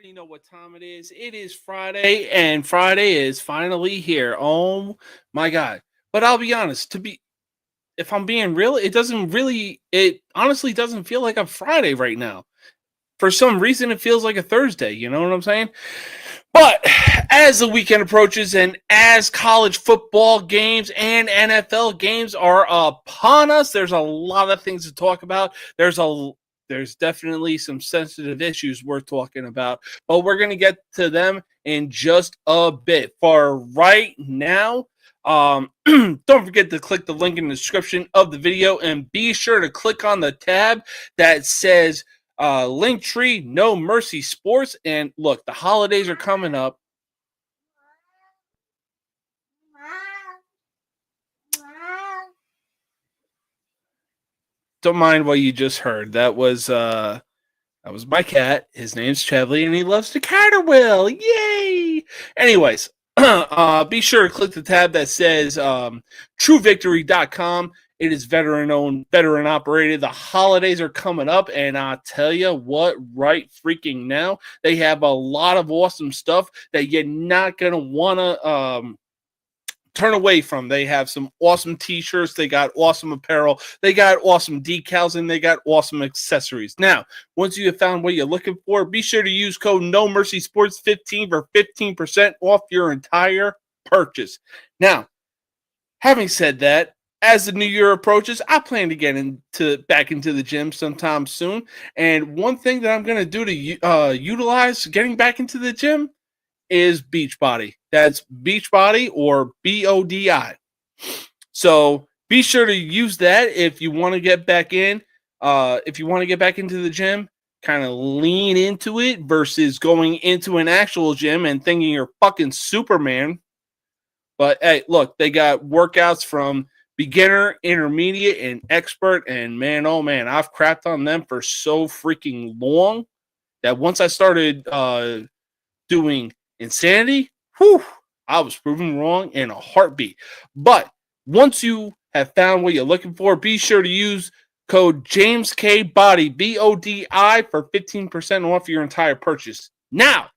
already know what time it is. It is Friday, and Friday is finally here. Oh my God. But I'll be honest, if I'm being real, it honestly doesn't feel like a Friday right now. For some reason, it feels like a Thursday. You know what I'm saying? But as the weekend approaches and as college football games and NFL games are upon us, there's a lot of things to talk about. There's definitely some sensitive issues worth talking about, but we're going to get to them in just a bit. For right now, don't forget to click the link in the description of the video and be sure to click on the tab that says Linktree No Mercy Sports. And look, the holidays are coming up. Don't mind what you just heard. That was my cat. His name's Chevly, and he loves to caterwaul. Yay! Anyways, be sure to click the tab that says TrueVictory.com. It is veteran-owned, veteran-operated. The holidays are coming up, and I'll tell you what, right freaking now, they have a lot of awesome stuff that you're not going to want to turn away from. They have some awesome t-shirts, they got awesome apparel, they got awesome decals, and they got awesome accessories. Now, once you have found what you're looking for, be sure to use code NoMercySports15 for 15% off your entire purchase. Now, having said that, as the new year approaches, I plan to get back into the gym sometime soon. And one thing that I'm going to do to utilize getting back into the gym is Beachbody. That's Beachbody or BODI. So be sure to use that if you want to get back in. If you want to get back into the gym, kind of lean into it versus going into an actual gym and thinking you're fucking Superman. But hey, look, they got workouts from beginner, intermediate, and expert. And man, oh man, I've crapped on them for so freaking long that once I started doing Insanity, I was proven wrong in a heartbeat. But once you have found what you're looking for, be sure to use code JamesKBody, BODI, for 15% off your entire purchase. Now,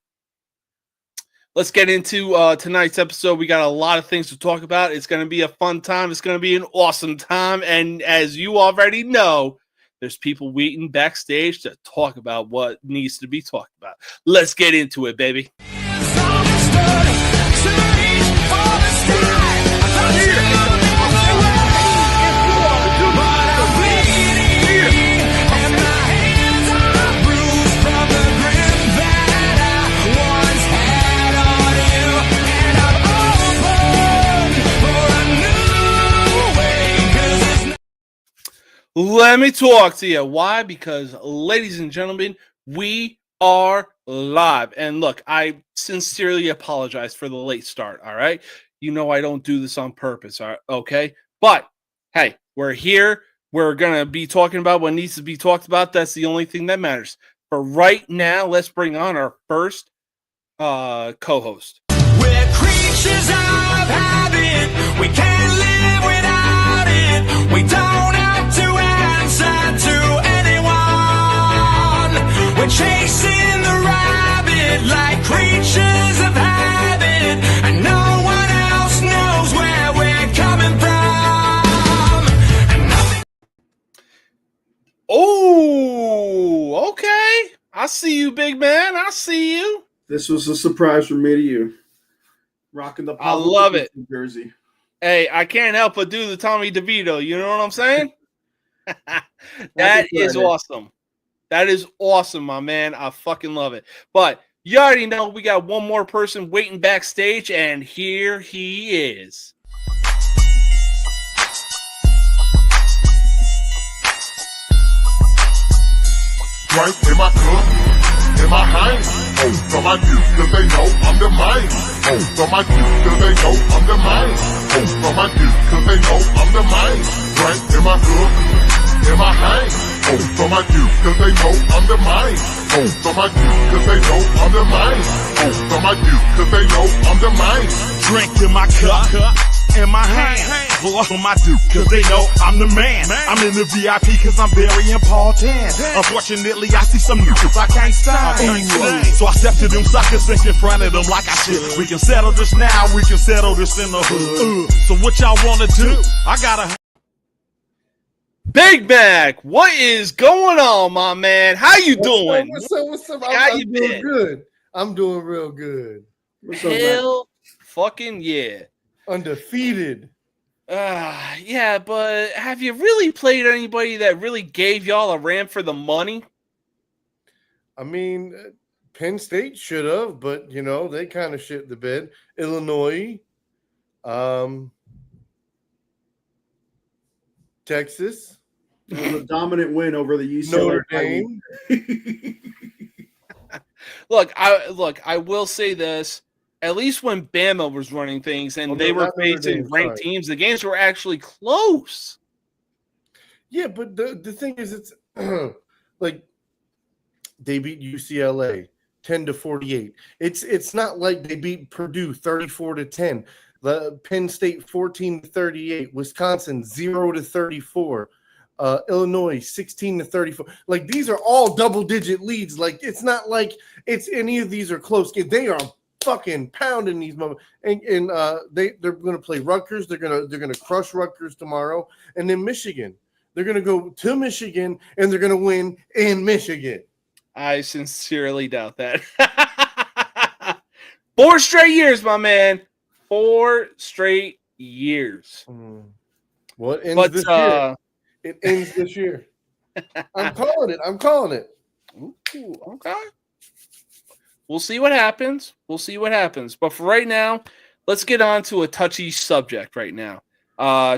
let's get into tonight's episode. We got a lot of things to talk about. It's going to be a fun time. It's going to be an awesome time. And as you already know, there's people waiting backstage to talk about what needs to be talked about. Let's get into it, baby. Let me talk to you. Why? Because, ladies and gentlemen, we are live. And look, I sincerely apologize for the late start, all right? You know I don't do this on purpose, all right? Okay? But, hey, we're here. We're going to be talking about what needs to be talked about. That's the only thing that matters. For right now, let's bring on our first co-host. We're creatures of habit. We can't live without it. We don't have to answer to anyone. We're chasing the rabbit like creatures of habit, and no one else knows where we're coming from. Oh, okay. I see you, big man. I see you. This was a surprise from me to you. Rocking the I love it. Jersey. Hey, I can't help but do the Tommy DeVito. You know what I'm saying? That is awesome. That is awesome, my man. I fucking love it. But you already know we got one more person waiting backstage, and here he is. Right in my cup, in my hand. Oh, from my youth, cause they know I'm the man. Oh, from my youth, cause they know I'm the man. Oh, from my youth, cause they know I'm the man. Right in my cup, in my hand. Oh, from my youth, cause they know I'm the man. Oh, from my youth, cause they know I'm the man. Oh, from my youth, cause they know I'm the man. Drink in my cup, in my hand. Blow on my dude, cause they know I'm the man. I'm in the VIP cause I'm very important. Unfortunately, I see some niggas I can't stand. So I step to them suckers, think in front of them like I should. We can settle this now, we can settle this in the hood. So what y'all wanna do? I gotta... Big Mac, what is going on, my man? How you doing? What's up? How you I'm doing been? good. I'm doing real good. What's up, Hell fucking yeah. Undefeated. Yeah, but have you really played anybody that really gave y'all a ram for the money? I mean, Penn State should have, but they kind of shit the bed. Illinois, Texas, It was a dominant win over the UCLA. Notre Dame. Look, I will say this. At least when Bama was running things and they were facing ranked teams, the games were actually close. Yeah, but the thing is, it's like they beat UCLA 10-48. It's not like they beat Purdue 34-10. The Penn State 14-38. Wisconsin 0-34. Illinois 16-34. Like these are all double-digit leads. Like it's not like it's any of these are close. They are fucking pounding these moments, and they're going to play Rutgers. They're going to crush Rutgers tomorrow, and then Michigan. They're going to go to Michigan, and they're going to win in Michigan. I sincerely doubt that. 4 straight years, my man. 4 straight years. What ends this year? It ends this year. I'm calling it. Ooh, okay. We'll see what happens. But for right now, let's get on to a touchy subject right now.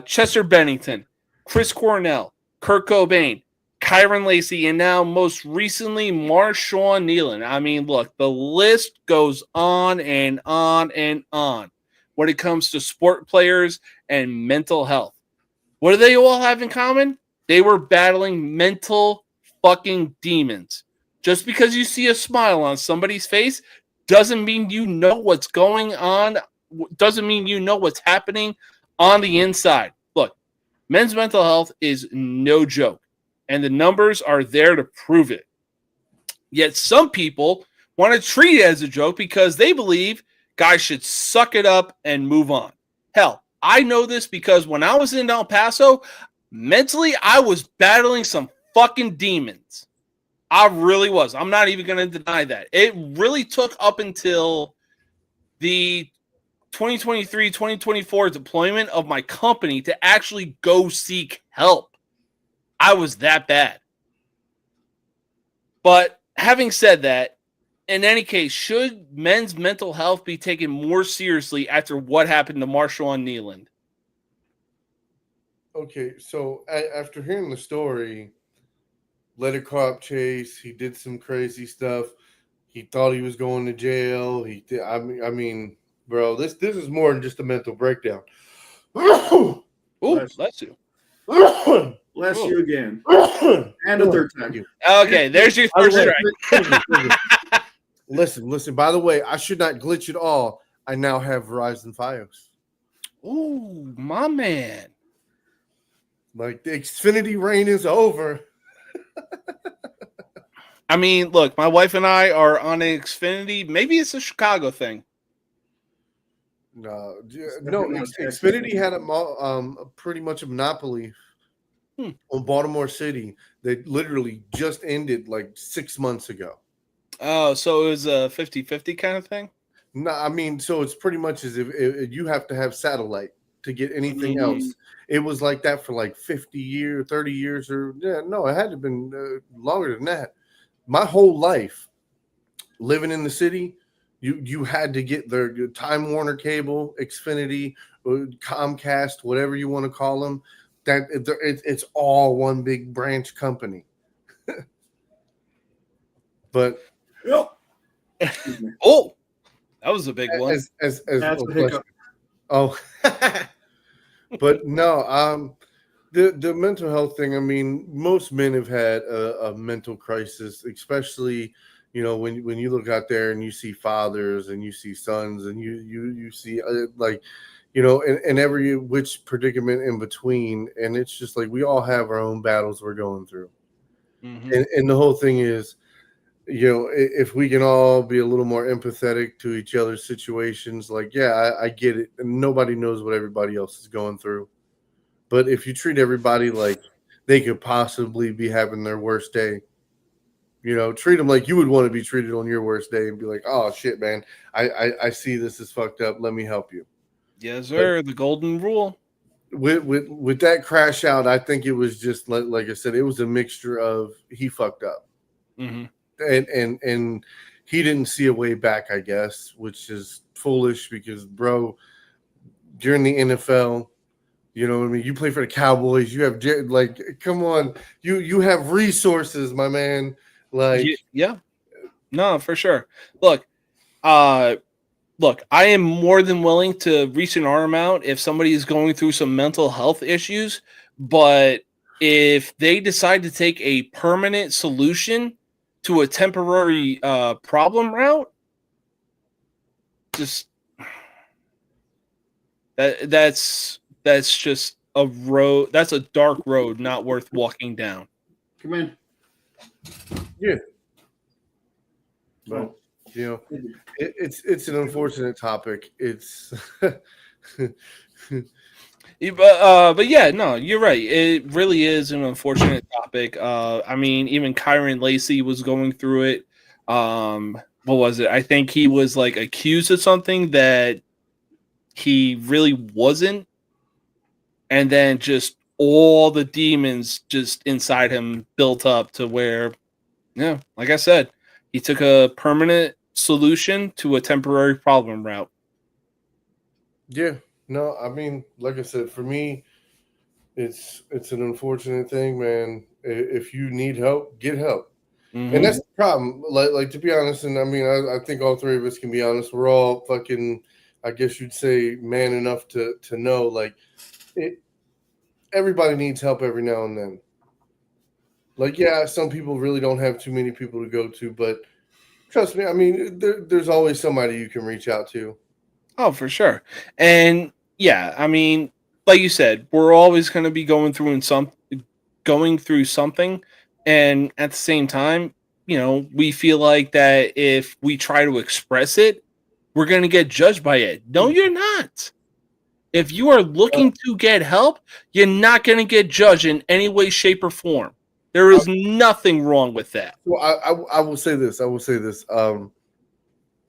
Chester Bennington, Chris Cornell, Kurt Cobain, Kyren Lacy, and now most recently Marshawn Kneeland. I mean, look, the list goes on and on and on when it comes to sport players and mental health. What do they all have in common? They were battling mental fucking demons. Just because you see a smile on somebody's face doesn't mean you know what's going on, doesn't mean you know what's happening on the inside. Look, men's mental health is no joke, and the numbers are there to prove it. Yet some people want to treat it as a joke because they believe guys should suck it up and move on. Hell, I know this because when I was in El Paso, mentally I was battling some fucking demons. I really was. I'm not even going to deny that. It really took up until the 2023-2024 deployment of my company to actually go seek help. I was that bad. But having said that, in any case, should men's mental health be taken more seriously after what happened to Marshawn Kneeland? Okay, so after hearing the story, led a cop chase. He did some crazy stuff. He thought he was going to jail. I mean, bro, this is more than just a mental breakdown. Ooh, bless you. Bless you again. And a third time. Okay, there's your first strike. Listen. By the way, I should not glitch at all. I now have Verizon Fios. Ooh, my man. Like the Xfinity reign is over. I mean, look, my wife and I are on an Xfinity. Maybe it's a Chicago thing. No, Xfinity had a pretty much a monopoly on Baltimore City that literally just ended like 6 months ago. Oh, so it was a 50-50 kind of thing? No, I mean, so it's pretty much as if you have to have satellite to get anything else. It was like that for like 50 years, 30 years, or no, it had to have been longer than that. My whole life living in the city, you had to get the Time Warner cable, Xfinity, Comcast, whatever you want to call them. That it's all one big branch company. But oh, that was a big one. That's a hiccup. Oh, but no, the mental health thing. I mean, most men have had a mental crisis, especially you know, when you look out there and you see fathers and you see sons and you see like, you know, and every which predicament in between, and it's just like we all have our own battles we're going through, and the whole thing is, you know, if we can all be a little more empathetic to each other's situations, like, yeah, I get it, and nobody knows what everybody else is going through, but if you treat everybody like they could possibly be having their worst day, you know, treat them like you would want to be treated on your worst day and be like, oh shit, man, I see this is fucked up, let me help you. Yes, sir. The golden rule. With that crash out, I think it was just like I said, it was a mixture of he fucked up, and he didn't see a way back, I guess, which is foolish because, bro, during the NFL, you know what I mean. You play for the Cowboys. You have like, come on, you have resources, my man. Like, yeah, no, for sure. Look, I am more than willing to reach an arm out if somebody is going through some mental health issues, but if they decide to take a permanent solution to a temporary problem route, just that's just a road. That's a dark road, not worth walking down. Come in. yeah, but you know, it's an unfortunate topic. It's But yeah, no, you're right. It really is an unfortunate topic. I mean, even Kyren Lacy was going through it. What was it? I think he was like accused of something that he really wasn't, and then just all the demons just inside him built up to where, yeah, like I said, he took a permanent solution to a temporary problem route. yeah. No, I mean, like I said, for me, it's an unfortunate thing, man. If you need help, get help. And that's the problem. Like to be honest, and I mean, I think all three of us can be honest. We're all fucking, I guess you'd say, man enough to know, like, everybody needs help every now and then. Like, yeah, some people really don't have too many people to go to, but trust me, I mean, there's always somebody you can reach out to. Oh, for sure. And yeah, I mean, like you said, we're always going to be going through something, and at the same time, you know, we feel like that if we try to express it, we're going to get judged by it. No, you're not. If you are looking to get help, you're not going to get judged in any way, shape, or form. There is nothing wrong with that. Well, I will say this. A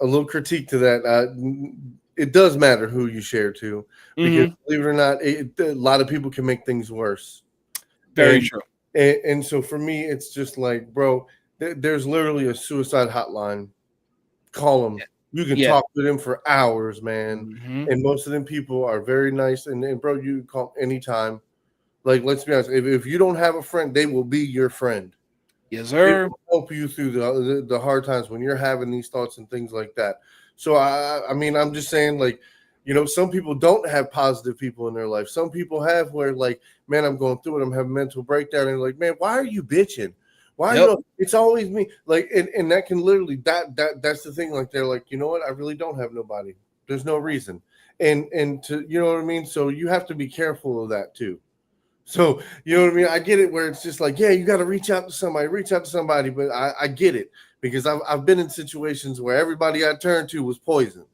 little critique to that. It does matter who you share to, because believe it or not, a lot of people can make things worse. Very true. And so for me, it's just like, bro, there's literally a suicide hotline. Call them. You can talk to them for hours, man. And most of them people are very nice. And bro, you can call anytime. Like, let's be honest. If you don't have a friend, they will be your friend. Yes, sir. It will help you through the hard times when you're having these thoughts and things like that. So I mean, I'm just saying, like, you know, some people don't have positive people in their life. Some people have where, like, man, I'm going through it. I'm having mental breakdown. And like, man, why are you bitching? Why? It's always me. Like, and that can literally, that's the thing. Like, they're like, you know what? I really don't have nobody. There's no reason. And to, you know what I mean? So you have to be careful of that too. So, you know what I mean? I get it where it's just like, yeah, you got to reach out to somebody, but I get it, because I've been in situations where everybody I turned to was poison.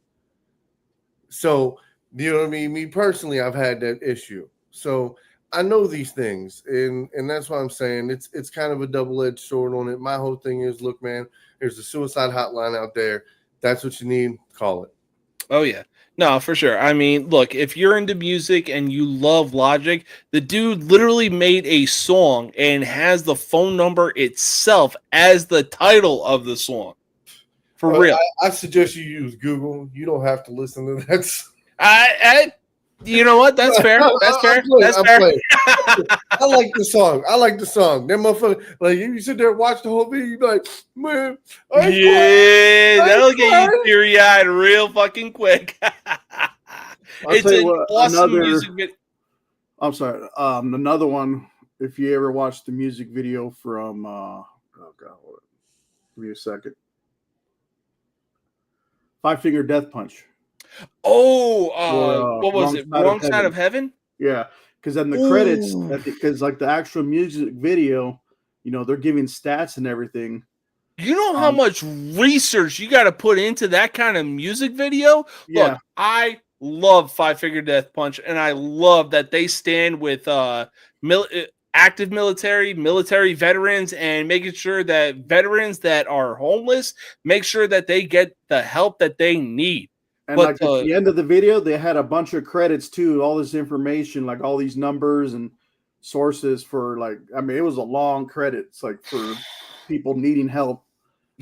So, you know what I mean? Me personally, I've had that issue. So I know these things, and that's why I'm saying it's kind of a double-edged sword on it. My whole thing is, look, man, there's a suicide hotline out there. That's what you need. Call it. Oh, yeah. No, for sure. I mean, look, if you're into music and you love Logic, the dude literally made a song and has the phone number itself as the title of the song. For real. I suggest you use Google. You don't have to listen to that. You know what? That's fair. That's fair. That's fair. I like the song. That motherfucker, like, if you sit there and watch the whole video, you be like, man, that'll get you teary-eyed real fucking quick. It's an awesome music video. I'm sorry. Another one, if you ever watched the music video from, oh God, hold on. Give me a second. Five Finger Death Punch. Oh, Or, what was Wrong it? Side of Wrong Side Heaven. of Heaven? Yeah, because then the credits, Ooh. because like the actual music video, they're giving stats and everything. You know how much research you got to put into that kind of music video? Yeah. Look, I love Five Finger Death Punch, and I love that they stand with active military veterans, and making sure that veterans that are homeless, make sure that they get the help that they need. And But like at the end of the video, they had a bunch of credits too, all this information, like all these numbers and sources for it was a long credits, like for people needing help.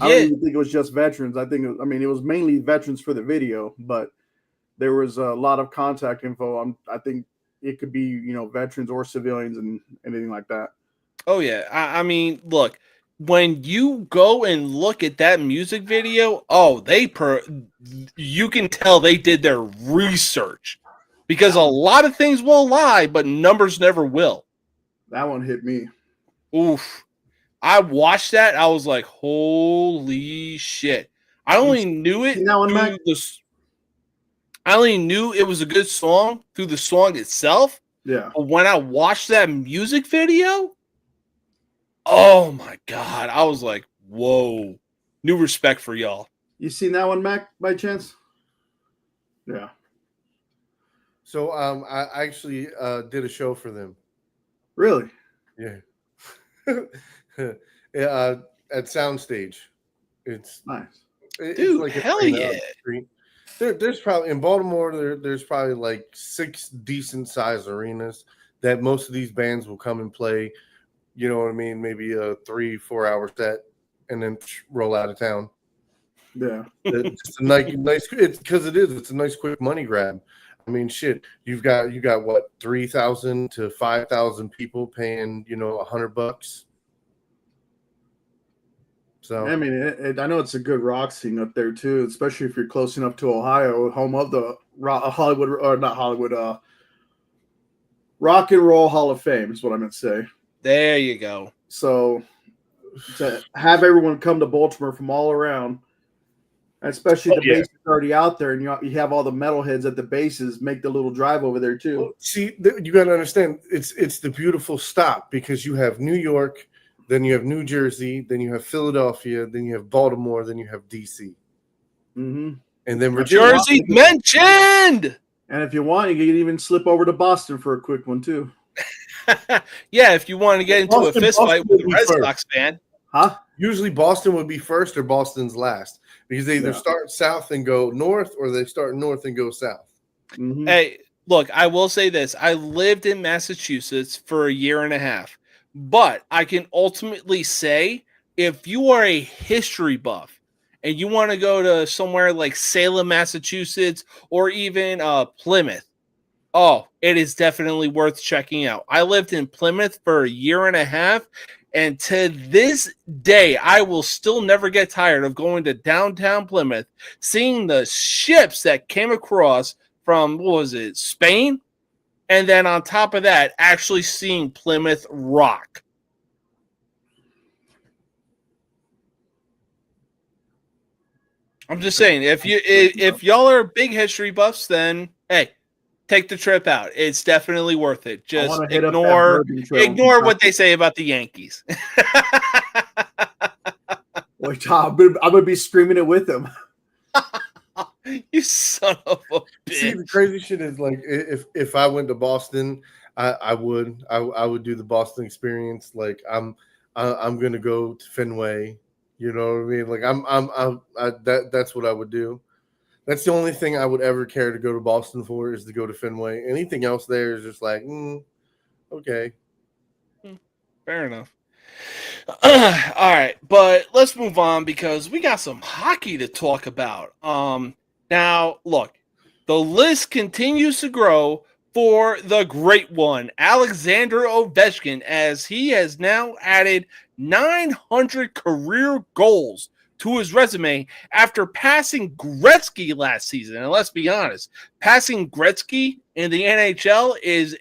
I don't even think it was just veterans. I think it was mainly veterans for the video, but there was a lot of contact info. I think it could be, veterans or civilians and anything like that. Oh yeah. I mean, look, when you go and look at that music video, you can tell they did their research, because a lot of things will lie, but numbers never will. That one hit me. Oof. I watched that. I was like, holy shit. I only knew it I only knew it was a good song through the song itself. Yeah. But when I watched that music video, oh my God. I was like, whoa. New respect for y'all. You seen that one, Mac, by chance? Yeah. So I actually did a show for them. Really? Yeah. At Soundstage. It's nice. It's dude, like hell yeah. There's probably in Baltimore, there's probably like 6 decent sized arenas that most of these bands will come and play. You know what I mean? Maybe a 3-4 hour set and then roll out of town. Yeah. It's a nice it's a nice quick money grab. I mean, shit, you got what, 3,000 to 5,000 people paying, $100. So I mean, I know it's a good rock scene up there too, especially if you're close enough to Ohio, home of the Hollywood, or not Hollywood, Rock and Roll Hall of Fame is what I meant to say. There you go. So to have everyone come to Baltimore from all around, especially the base is already out there, and you have all the metalheads at the bases, make the little drive over there too. Well, see, you got to understand, it's the beautiful stop, because you have New York, then you have New Jersey, then you have Philadelphia, then you have Baltimore, then you have DC, mm-hmm. and then Jersey mentioned. And if you want, you can even slip over to Boston for a quick one too. Yeah, if you want to get into a fist fight with a Red Sox fan. Huh? Usually Boston would be first or Boston's last, because they either start south and go north, or they start north and go south. Mm-hmm. Hey, look, I will say this. I lived in Massachusetts for 1.5 years, but I can ultimately say, if you are a history buff and you want to go to somewhere like Salem, Massachusetts, or even Plymouth, it is definitely worth checking out. I lived in Plymouth for 1.5 years, and to this day, I will still never get tired of going to downtown Plymouth, seeing the ships that came across from, Spain? And then on top of that, actually seeing Plymouth rock. I'm just saying, if y'all are big history buffs, then hey, take the trip out. It's definitely worth it. Just ignore what they say about the Yankees. Like, I'm gonna be screaming it with them. You son of a bitch. See, the crazy shit is, like, if I went to Boston, I would do the Boston experience. Like, I'm gonna go to Fenway. You know what I mean? Like, that's what I would do. That's the only thing I would ever care to go to Boston for, is to go to Fenway. Anything else there is just like, okay. Fair enough. All right, but let's move on, because we got some hockey to talk about. Now, look, the list continues to grow for the Great One, Alexander Ovechkin, as he has now added 900 career goals to his resume after passing Gretzky last season. And let's be honest, passing Gretzky in the NHL is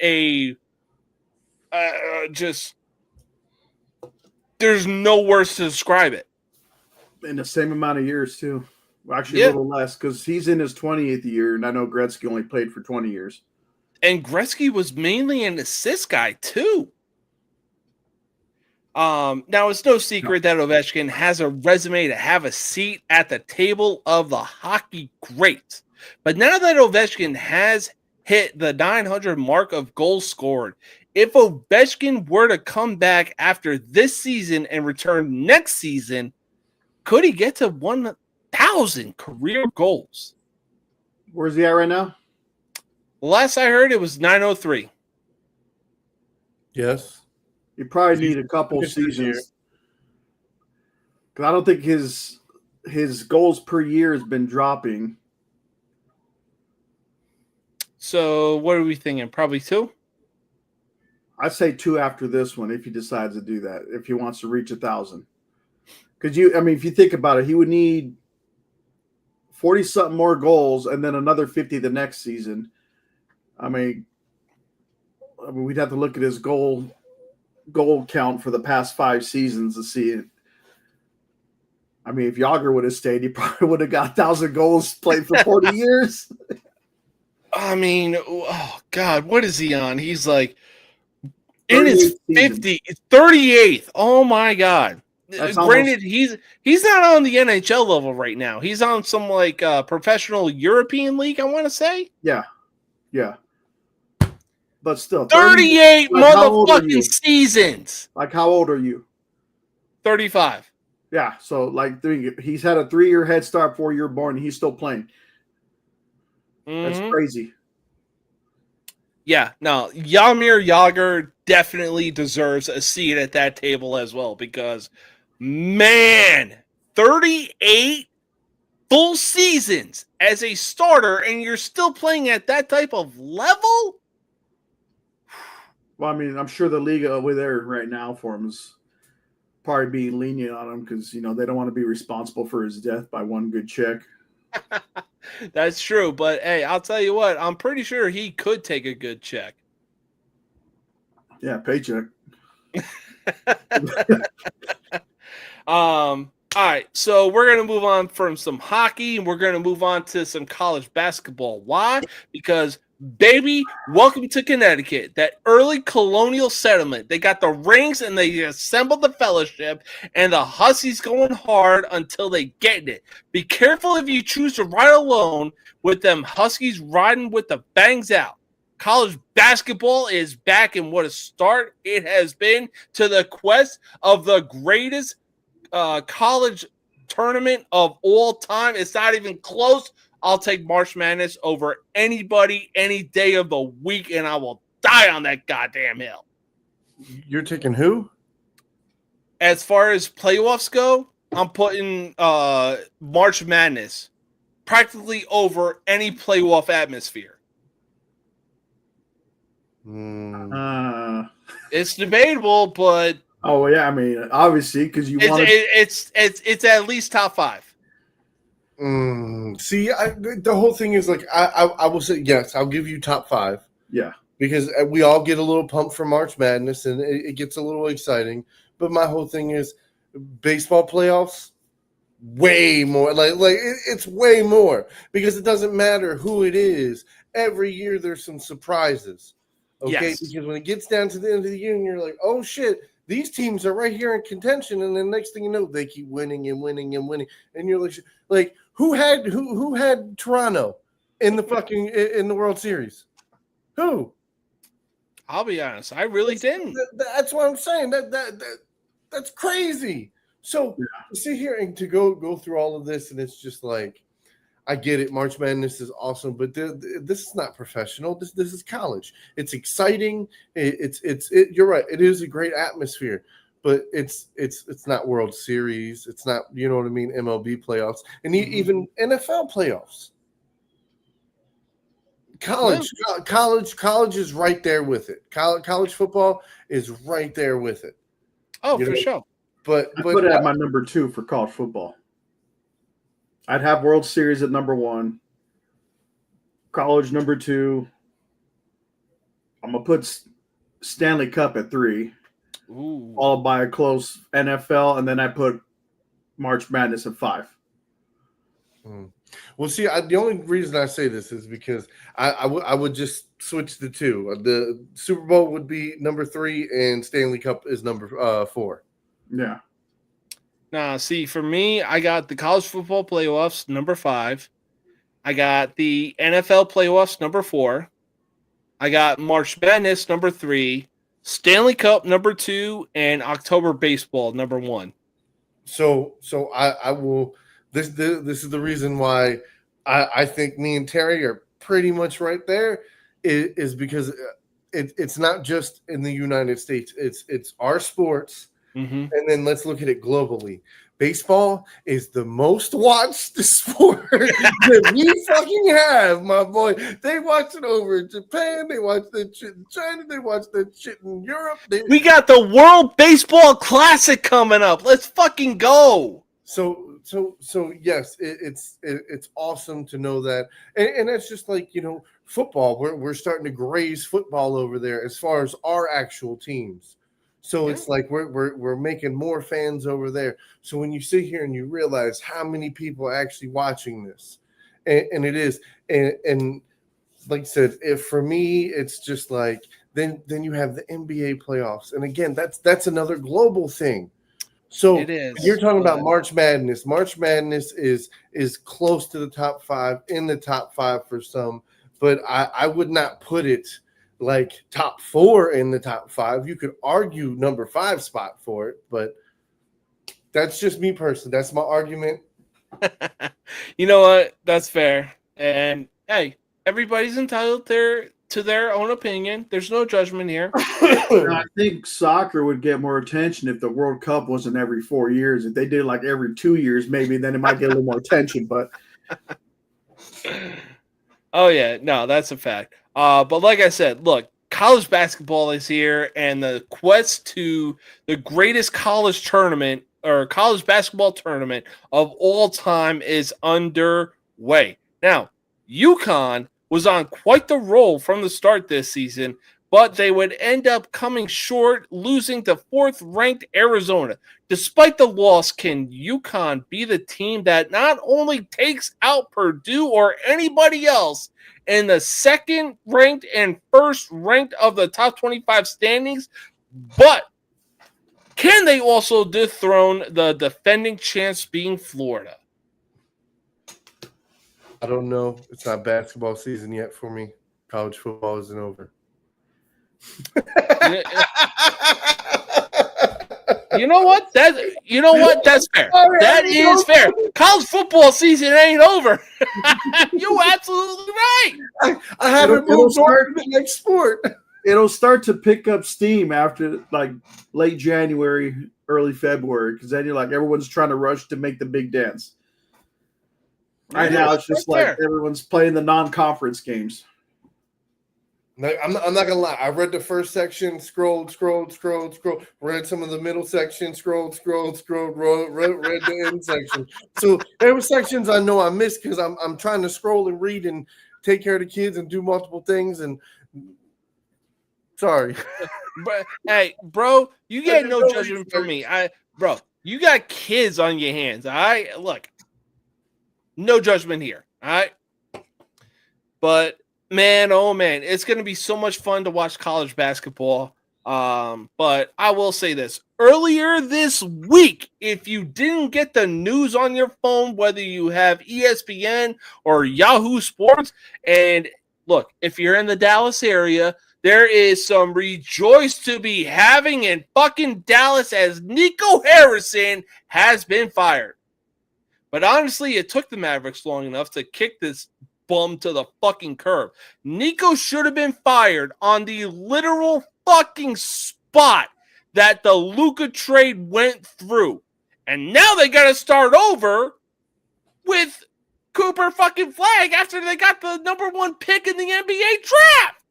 there's no words to describe it. In the same amount of years too. Actually, a little less because he's in his 20th year, and I know Gretzky only played for 20 years. And Gretzky was mainly an assist guy too. Now it's no secret that Ovechkin has a resume to have a seat at the table of the hockey greats. But now that Ovechkin has hit the 900 mark of goals scored, if Ovechkin were to come back after this season and return next season, could he get to 1,000 career goals? Where's he at right now? Last I heard, it was 903. Yes. You probably need a couple seasons. Because I don't think his goals per year has been dropping. So what are we thinking? Probably 2? I'd say 2 after this one if he decides to do that, if he wants to reach 1,000. Because if you think about it, he would need 40-something more goals and then another 50 the next season. I mean, we'd have to look at his goal count for the past 5 seasons to see it. I mean, if Yager would have stayed, he probably would have got 1,000 goals played for 40 years. I mean, oh God, what is he on? He's like in his 38th. Oh my God. Granted, he's not on the NHL level right now. He's on some like professional European league, I want to say. Yeah. But still, 38 motherfucking seasons. Like, how old are you? 35. Yeah, so he's had a 3-year head start before you're born, and he's still playing. That's crazy. Yeah, no, Jaromir Jagr definitely deserves a seat at that table as well because, man, 38 full seasons as a starter, and you're still playing at that type of level? Well, I mean, I'm sure the league over there right now for him is probably being lenient on him because, they don't want to be responsible for his death by one good check. That's true, but hey, I'll tell you what, I'm pretty sure he could take a good check. Yeah, paycheck. All right, so we're going to move on from some hockey, and we're going to move on to some college basketball. Why? Because, baby, welcome to Connecticut, that early colonial settlement. They got the rings, and they assembled the fellowship, and the Huskies going hard until they get it. Be careful if you choose to ride alone with them Huskies riding with the bangs out. College basketball is back, and what a start it has been to the quest of the greatest college tournament of all time. It's not even close. I'll take March Madness over anybody any day of the week, and I will die on that goddamn hill. You're taking who? As far as playoffs go, I'm putting March Madness practically over any playoff atmosphere. It's debatable, but oh yeah, I mean, obviously, because it's at least top 5. See, the whole thing is like I will say yes. I'll give you top 5. Yeah, because we all get a little pumped for March Madness and it gets a little exciting. But my whole thing is baseball playoffs. Way more it's way more because it doesn't matter who it is. Every year there's some surprises. Okay, yes. Because when it gets down to the end of the year, and you're like, oh shit. These teams are right here in contention, and then next thing you know, they keep winning and winning and winning. And you're like who had Toronto in the World Series? Who? I'll be honest, I really didn't. That's what I'm saying. That's crazy. So to sit here and to go through all of this, and it's just like, I get it. March Madness is awesome, but this is not professional. This is college. It's exciting. You're right. It is a great atmosphere, but it's not World Series. It's not, you know what I mean, MLB playoffs, and even NFL playoffs. College is right there with it. College football is right there with it. Oh, for sure. But I put it at my number 2 for college football. I'd have World Series at number 1, college number 2. I'm gonna put Stanley Cup at 3, followed by a close NFL, and then I put March Madness at 5. Well, see, the only reason I say this is because I would just switch the two. The Super Bowl would be number 3, and Stanley Cup is number 4. Yeah. Now, see, for me, I got the college football playoffs, number 5. I got the NFL playoffs, number 4. I got March Madness, number 3. Stanley Cup, number 2. And October baseball, number 1. So I will. This is the reason why I think me and Terry are pretty much right there. Is because it's not just in the United States. It's our sports, and then let's look at it globally. Baseball is the most watched sport that we fucking have, my boy. They watch it over in Japan. They watch that shit in China. They watch that shit in Europe. We got the World Baseball Classic coming up. Let's fucking go. So yes, it's awesome to know that, and that's just like, football. We're starting to graze football over there as far as our actual teams. So it's like we're making more fans over there. So when you sit here and you realize how many people are actually watching this, and it is, and like I said, if for me it's just like then you have the NBA playoffs, and again that's another global thing. So it is. You're talking about March Madness. March Madness is close to the top 5, in the top 5 for some, but I would not put it like top 4 in the top 5. You could argue number 5 spot for it, but that's just me personally. That's my argument. You know what? That's fair. And hey, everybody's entitled to their own opinion. There's no judgment here. I think soccer would get more attention if the World Cup wasn't every 4 years. If they did like every 2 years, maybe then it might get a little more attention. But oh yeah, no, that's a fact. But like I said, look, college basketball is here, and the quest to the greatest college tournament or college basketball tournament of all time is underway. Now, UConn was on quite the roll from the start this season, but they would end up coming short, losing to 4th-ranked Arizona. Despite the loss, can UConn be the team that not only takes out Purdue or anybody else in the 2nd-ranked and 1st-ranked of the top 25 standings, but can they also dethrone the defending champs being Florida? I don't know. It's not basketball season yet for me. College football isn't over. You know what? That's fair. That is fair. College football season ain't over. You're absolutely right. I haven't moved on to the next sport. it'll start to pick up steam after like late January, early February, because then you're like everyone's trying to rush to make the big dance. Right now, it's just like everyone's playing the non-conference games. I'm not gonna lie. I read the first section, scrolled. Read some of the middle section, scrolled. Read the end section. So there were sections I know I missed because I'm trying to scroll and read and take care of the kids and do multiple things. And sorry, but hey, bro, you get no judgment from me. Bro, you got kids on your hands. Look, no judgment here. All right, but. Man, oh man, it's going to be so much fun to watch college basketball. But I will say this. Earlier this week, if you didn't get the news on your phone, whether you have ESPN or Yahoo Sports, and look, if you're in the Dallas area, there is some rejoice to be having in fucking Dallas as Nico Harrison has been fired. But honestly, it took the Mavericks long enough to kick this bum to the fucking curb. Nico should have been fired on the literal fucking spot that the Luka trade went through. And now they got to start over with Cooper fucking Flag after they got the number 1 pick in the NBA draft.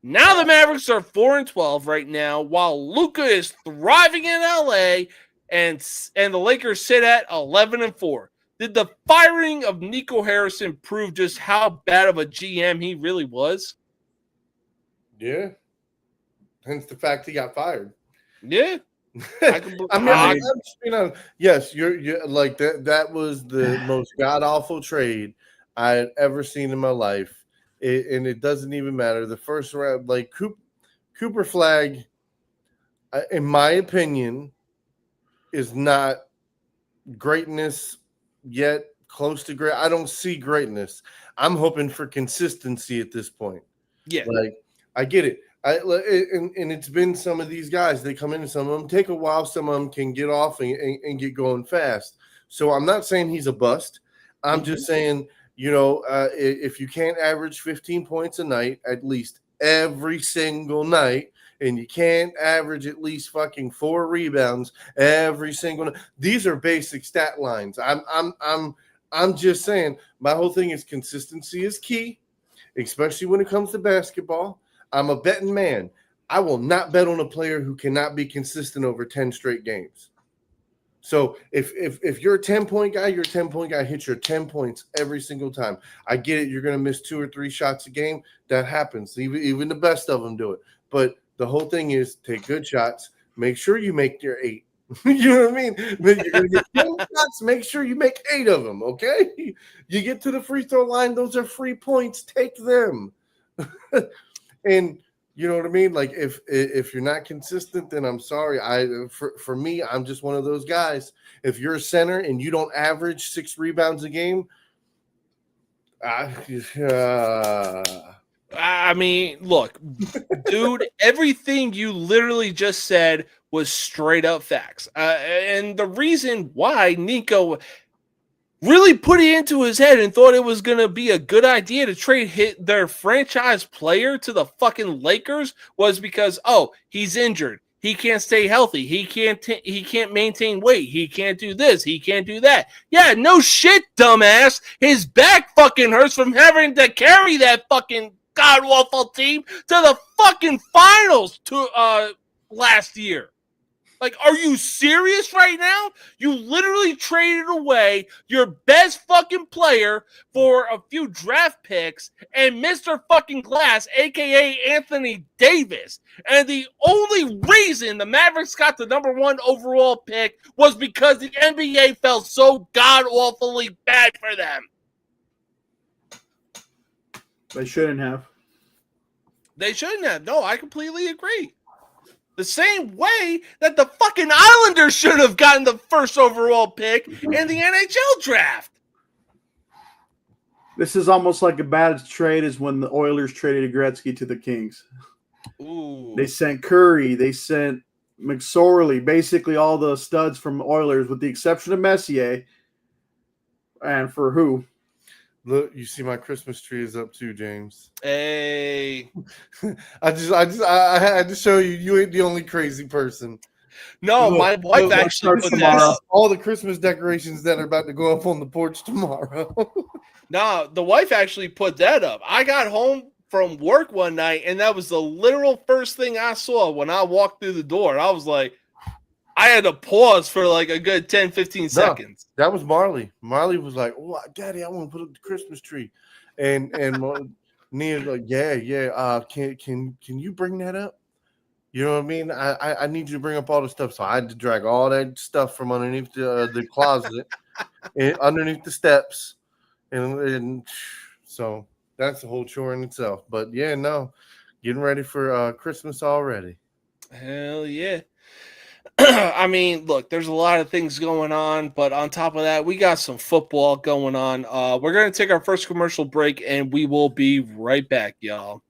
Now the Mavericks are 4-12 right now, while Luka is thriving in LA and the Lakers sit at 11-4. Did the firing of Nico Harrison prove just how bad of a GM he really was? Yeah. Hence the fact he got fired. Yeah. I can believe. I mean, I'm just being honest. Yes, you're like that. That was the most god awful trade I had ever seen in my life, and it doesn't even matter. The first round, like Cooper Flag, in my opinion, is not greatness yet. Close to great. I don't see greatness. I'm hoping for consistency at this point. Yeah, like I get it. And it's been some of these guys, they come in and some of them take a while. Some of them can get off and get going fast. So I'm not saying he's a bust. I'm just saying, if you can't average 15 points a night, at least every single night, and you can't average at least fucking 4 rebounds every single night. These are basic stat lines. I'm just saying my whole thing is consistency is key, especially when it comes to basketball. I'm a betting man. I will not bet on a player who cannot be consistent over 10 straight games. So if you're a 10-point guy, you're a 10-point guy. Hit your 10 points every single time. I get it. You're going to miss 2 or 3 shots a game. That happens. Even the best of them do it. But the whole thing is take good shots. Make sure you make your 8. You know what I mean? You're going to get 10 shots. Make sure you make 8 of them, okay? You get to the free throw line. Those are free points. Take them. And you know what I mean? Like if you're not consistent, then I'm sorry. For me, I'm just one of those guys. If you're a center and you don't average 6 rebounds a game, I mean, look, dude, everything you literally just said was straight up facts. And the reason why Nico really put it into his head and thought it was going to be a good idea to trade their franchise player to the fucking Lakers was because, he's injured. He can't stay healthy. He can't maintain weight. He can't do this. He can't do that. Yeah, no shit, dumbass. His back fucking hurts from having to carry that fucking god-awful team to the fucking finals last year. Like, are you serious right now? You literally traded away your best fucking player for a few draft picks and Mr. fucking Glass, a.k.a. Anthony Davis. And the only reason the Mavericks got the number 1 overall pick was because the NBA felt so god-awfully bad for them. They shouldn't have. They shouldn't have. No, I completely agree. The same way that the fucking Islanders should have gotten the first overall pick in the NHL draft. This is almost like a bad trade as when the Oilers traded Gretzky to the Kings. Ooh. They sent Curry. They sent McSorley. Basically all the studs from Oilers with the exception of Messier. And for who? Look, you see my Christmas tree is up too, James. Hey. I had to show you ain't the only crazy person. No, my wife actually put that. All the Christmas decorations that are about to go up on the porch tomorrow. No, the wife actually put that up. I got home from work one night, and that was the literal first thing I saw when I walked through the door. I was like, I had to pause for like a good 10, 15 seconds. That was Marley. Marley was like, "Oh, Daddy, I want to put up the Christmas tree," and Nia's like, "Yeah. Can you bring that up? You know what I mean? I need you to bring up all the stuff." So I had to drag all that stuff from underneath the closet, and underneath the steps, and so that's a whole chore in itself. But yeah, no, getting ready for Christmas already. Hell yeah. I mean, look, there's a lot of things going on, but on top of that, we got some football going on. We're going to take our first commercial break, and we will be right back, y'all.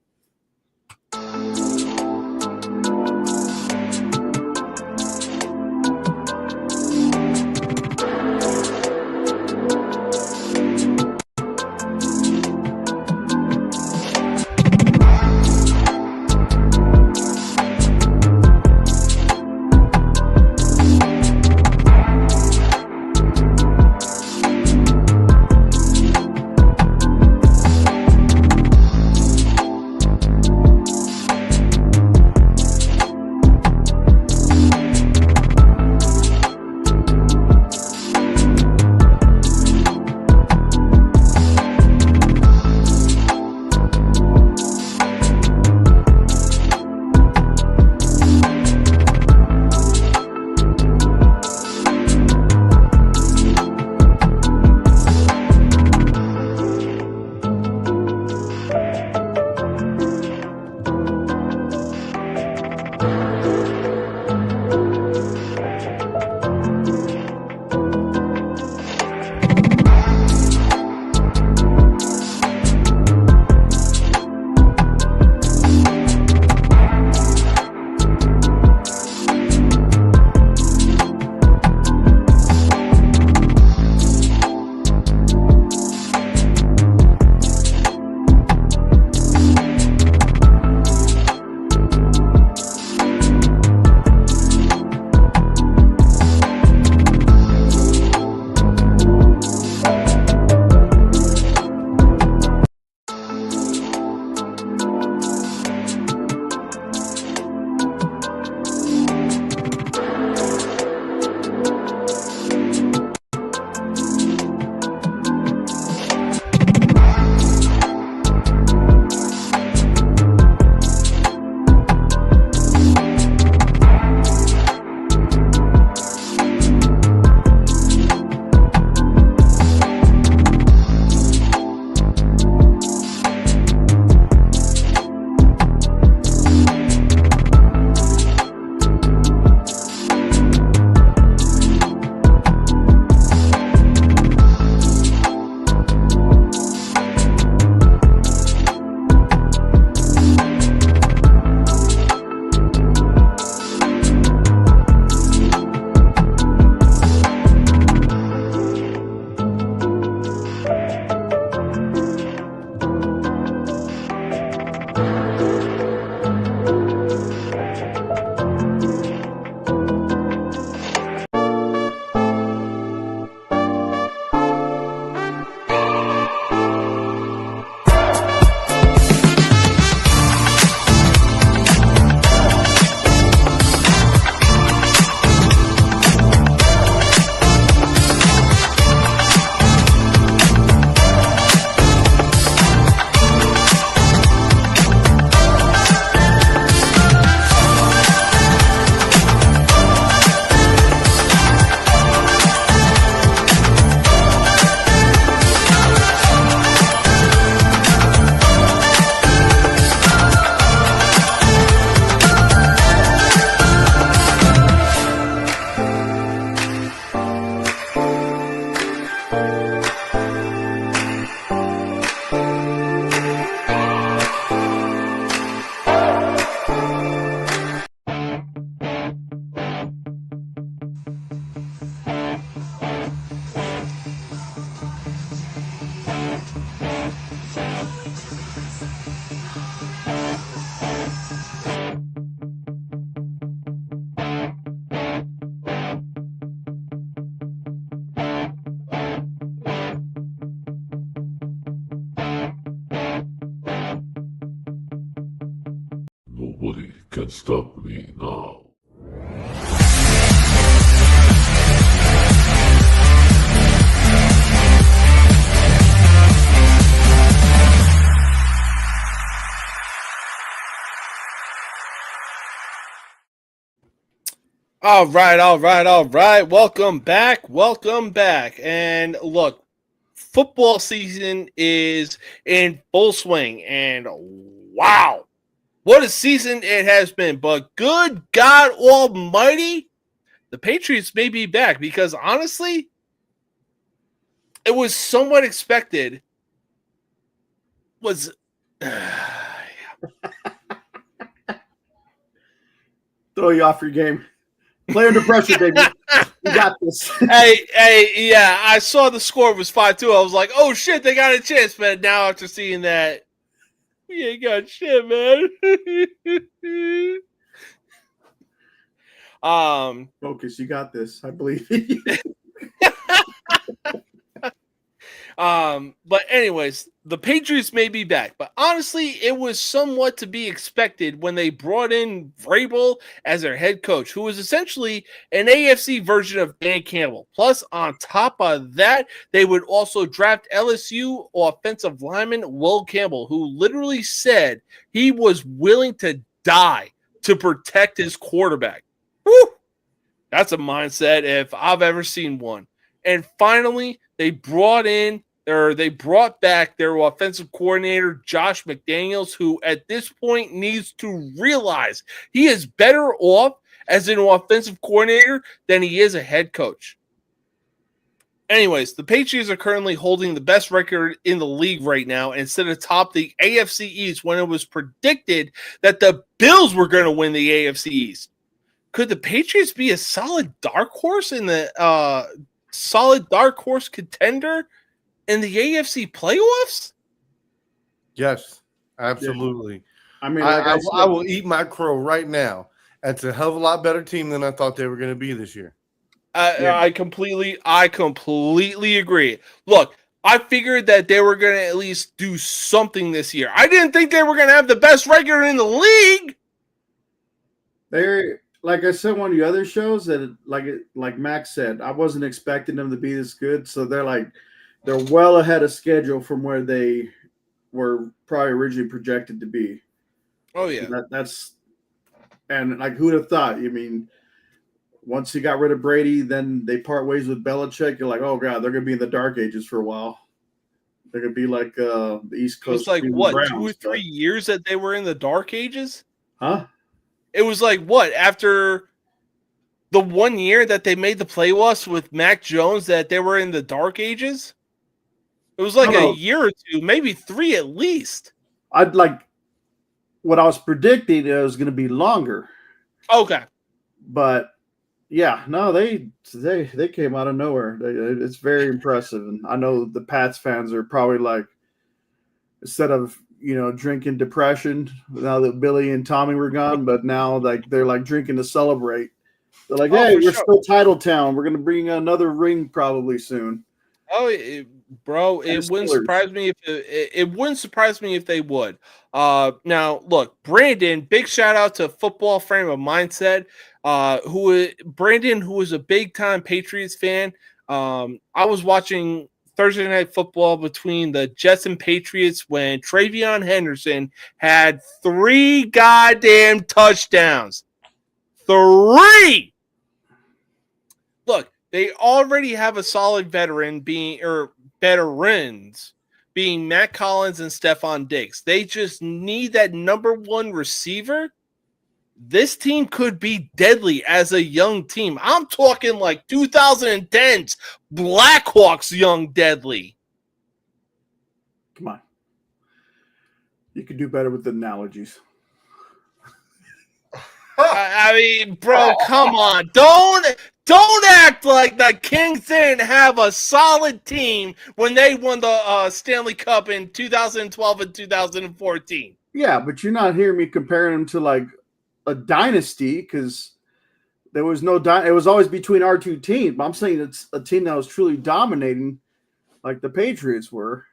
Nobody can stop me now. All right. Welcome back. And look, football season is in full swing, and wow, what a season it has been. But good God Almighty, the Patriots may be back, because honestly, it was somewhat expected. Throw you off your game. Play under pressure, baby. You got this. Yeah, I saw the score was 5-2. I was like, oh shit, they got a chance. But now after seeing that, we ain't got shit, man. Focus, you got this. I believe in you. But anyways, the Patriots may be back, but honestly, it was somewhat to be expected when they brought in Vrabel as their head coach, who was essentially an AFC version of Dan Campbell. Plus, on top of that, they would also draft LSU offensive lineman Will Campbell, who literally said he was willing to die to protect his quarterback. Woo! That's a mindset if I've ever seen one. And finally, they brought back their offensive coordinator, Josh McDaniels, who at this point needs to realize he is better off as an offensive coordinator than he is a head coach. Anyways, the Patriots are currently holding the best record in the league right now and sit atop the AFC East when it was predicted that the Bills were going to win the AFC East. Could the Patriots be a solid dark horse contender in the AFC playoffs? Yes, absolutely. I mean, I will eat my crow right now. That's a hell of a lot better team than I thought they were going to be this year. I completely agree. Look, I figured that they were going to at least do something this year. I didn't think they were going to have the best record in the league. They're, like I said, one of the other shows that, like Max said, I wasn't expecting them to be this good. So they're well ahead of schedule from where they were probably originally projected to be. Oh yeah, and like who'd have thought? I mean, once he got rid of Brady, then they part ways with Belichick. You're like, oh god, they're gonna be in the dark ages for a while. They're gonna be like the East Coast. It was like what, Browns, 2 or 3 years that they were in the dark ages? Huh? It was like what, after the 1 year that they made the playoffs with Mac Jones, that they were in the dark ages? It was like a year or two, maybe 3 at least. I'd like what I was predicting it was going to be longer. Okay. But yeah, no, they came out of nowhere. It's very impressive. And I know the Pats fans are probably like, instead of drinking depression now that Billy and Tommy were gone, but now like they're like drinking to celebrate. They're like, hey, we're still title town. We're gonna bring another ring probably soon. Oh, bro, it wouldn't surprise me if it wouldn't surprise me if they would. Now look, Brandon, big shout out to Football Frame of Mindset. Brandon, who is a big time Patriots fan. I was watching Thursday Night Football between the Jets and Patriots when Travion Henderson had 3 goddamn touchdowns. 3. Look, they already have a solid veterans being Matt Collins and Stephon Diggs. They just need that number 1 receiver. This team could be deadly as a young team. I'm talking like 2010s Blackhawks young deadly. Come on. You could do better with the analogies. I mean, bro, come on. Don't act like the Kings didn't have a solid team when they won the Stanley Cup in 2012 and 2014. Yeah, but you're not hearing me comparing them to like a dynasty because there was no it was always between our two teams. But I'm saying it's a team that was truly dominating like the Patriots were.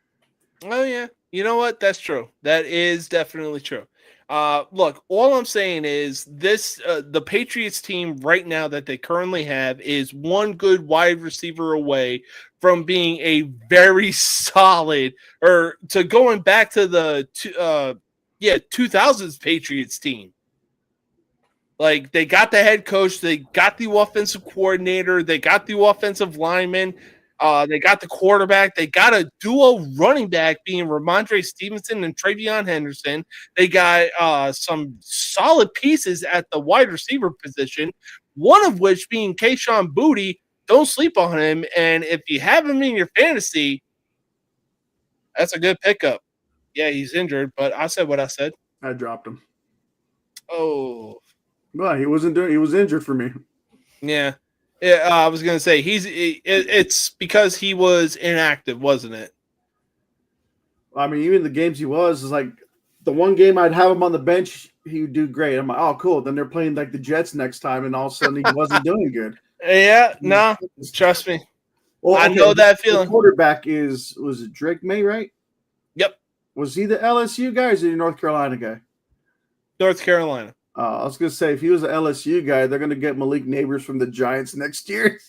Oh, yeah. You know what? That's true. That is definitely true. Look, all I'm saying is this, the Patriots team right now that they currently have is one good wide receiver away from being a very solid, or to going back to the 2000s Patriots team. Like, they got the head coach, they got the offensive coordinator, they got the offensive lineman, they got the quarterback, they got a dual running back being Ramondre Stevenson and Travion Henderson. They got some solid pieces at the wide receiver position, one of which being Kayshon Boutte. Don't sleep on him, and if you have him in your fantasy, that's a good pickup. Yeah, he's injured, but I said what I said. I dropped him. Oh. Well, he was injured for me. Yeah. I was going to say it's because he was inactive, wasn't it? I mean, even the games he was is like the one game I'd have him on the bench, he would do great. I'm like, oh, cool. Then they're playing like the Jets next time, and all of a sudden he wasn't doing good. Yeah, no, trust me. Well, I know that feeling. The quarterback was it Drake May, right? Yep. Was he the LSU guy or is he the North Carolina guy? North Carolina. I was going to say, if he was an LSU guy, they're going to get Malik Neighbors from the Giants next year.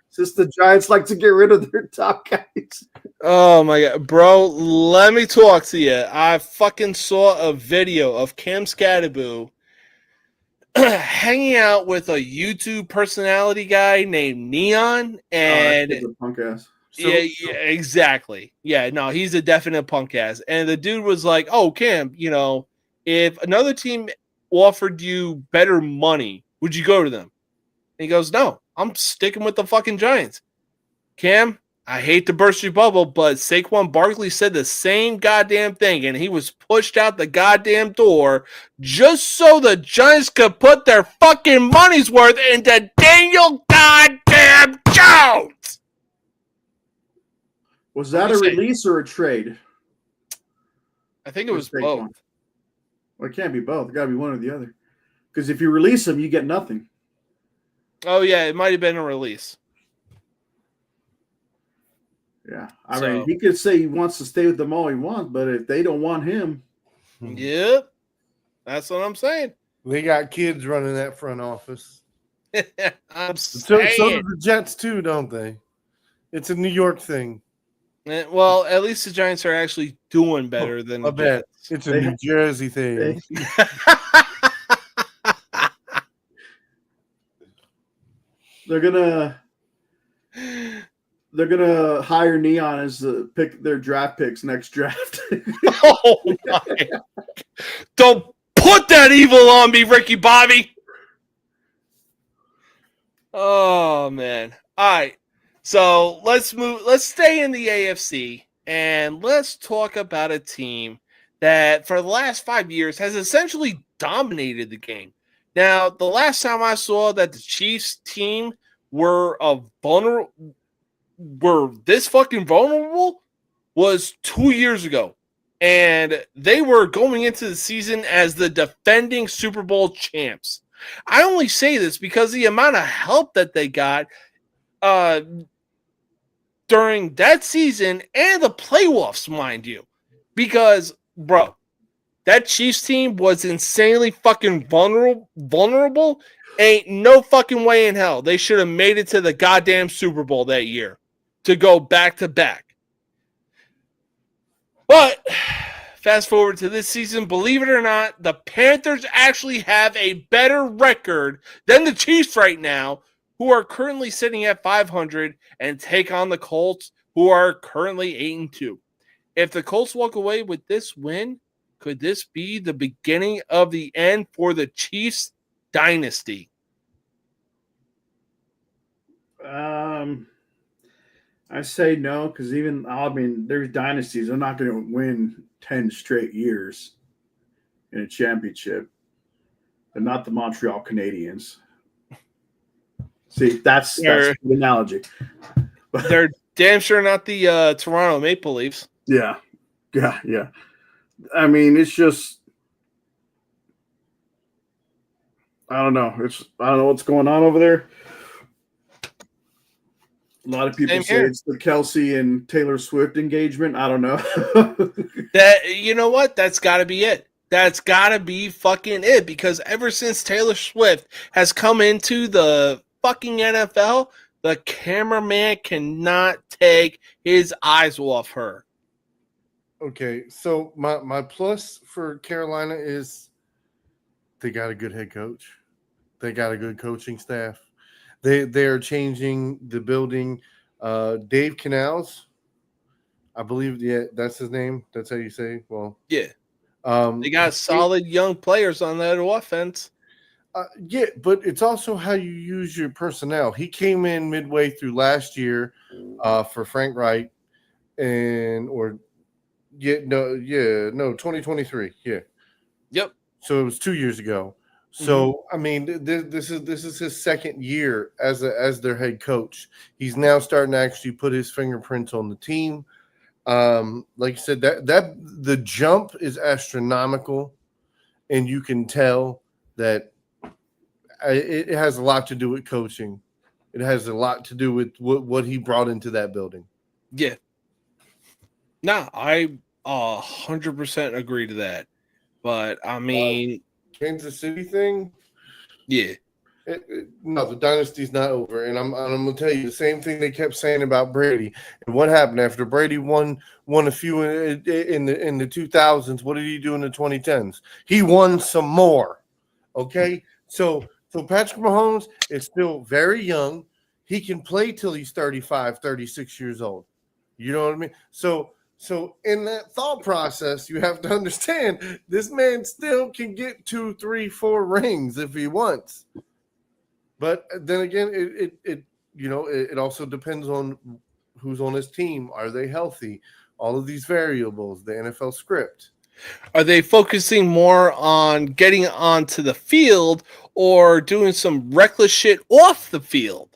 Since the Giants like to get rid of their top guys. Oh, my God. Bro, let me talk to you. I fucking saw a video of Cam Scadaboo hanging out with a YouTube personality guy named Neon. And a punk ass. Yeah, exactly. Yeah, no, he's a definite punk ass. And the dude was like, oh, Cam, if another team offered you better money, would you go to them? And he goes, no, I'm sticking with the fucking Giants. Cam, I hate to burst your bubble, but Saquon Barkley said the same goddamn thing, and he was pushed out the goddamn door just so the Giants could put their fucking money's worth into Daniel goddamn Jones. Was that a release or a trade? I think it was both. Well, it can't be both. It got to be one or the other. Because if you release him, you get nothing. Oh, yeah, it might have been a release. Yeah. I mean, he could say he wants to stay with them all he wants, but if they don't want him. Yep. That's what I'm saying. They got kids running that front office. So do the Jets too, don't they? It's a New York thing. Well, at least the Giants are actually doing better than the bet. It's a New Jersey thing. They're gonna hire Neon as the pick their draft picks next draft. Oh my! Don't put that evil on me, Ricky Bobby. Oh man! All right. So let's move. Let's stay in the AFC and let's talk about a team that for the last 5 years has essentially dominated the game. Now, the last time I saw that the Chiefs team were this fucking vulnerable was 2 years ago. And they were going into the season as the defending Super Bowl champs. I only say this because the amount of help that they got during that season and the playoffs, mind you. Because, bro, that Chiefs team was insanely fucking vulnerable. Ain't no fucking way in hell they should have made it to the goddamn Super Bowl that year to go back to back. But fast forward to this season, believe it or not, the Panthers actually have a better record than the Chiefs right now, who are currently sitting at 500, and take on the Colts, who are currently 8-2. If the Colts walk away with this win, could this be the beginning of the end for the Chiefs dynasty? I say no, because there's dynasties. They're not going to win 10 straight years in a championship. They're not the Montreal Canadiens. See, that's the analogy. They're damn sure not the Toronto Maple Leafs. Yeah. I mean, it's just, I don't know. I don't know what's going on over there. A lot of people say it's the Kelsey and Taylor Swift engagement. I don't know. You know what? That's got to be it. That's got to be fucking it, because ever since Taylor Swift has come into the fucking NFL, the cameraman cannot take his eyes off her. Okay, so my plus for Carolina is they got a good head coach. They got a good coaching staff. They are changing the building. Dave Canals, I believe, yeah, that's his name. That's how you say. Well, yeah. They got solid young players on that offense. Yeah, but it's also how you use your personnel. He came in midway through last year for Frank Wright, 2023. Yeah. Yep. So it was 2 years ago. So I mean, this is his second year as their head coach. He's now starting to actually put his fingerprints on the team. Like you said, that the jump is astronomical, and you can tell that it has a lot to do with coaching. It has a lot to do with what he brought into that building. Yeah. No, I 100% agree to that. But I mean, Kansas City thing, yeah. No, the dynasty's not over, and I'm gonna tell you the same thing they kept saying about Brady. And what happened after Brady won a few in the 2000s? What did he do in the 2010s? He won some more. Okay, so Patrick Mahomes is still very young. He can play till he's 35, 36 years old. You know what I mean? So in that thought process, you have to understand this man still can get 2, 3, 4 rings if he wants. But then again, it also depends on who's on his team. Are they healthy? All of these variables, the NFL script. Are they focusing more on getting onto the field or doing some reckless shit off the field?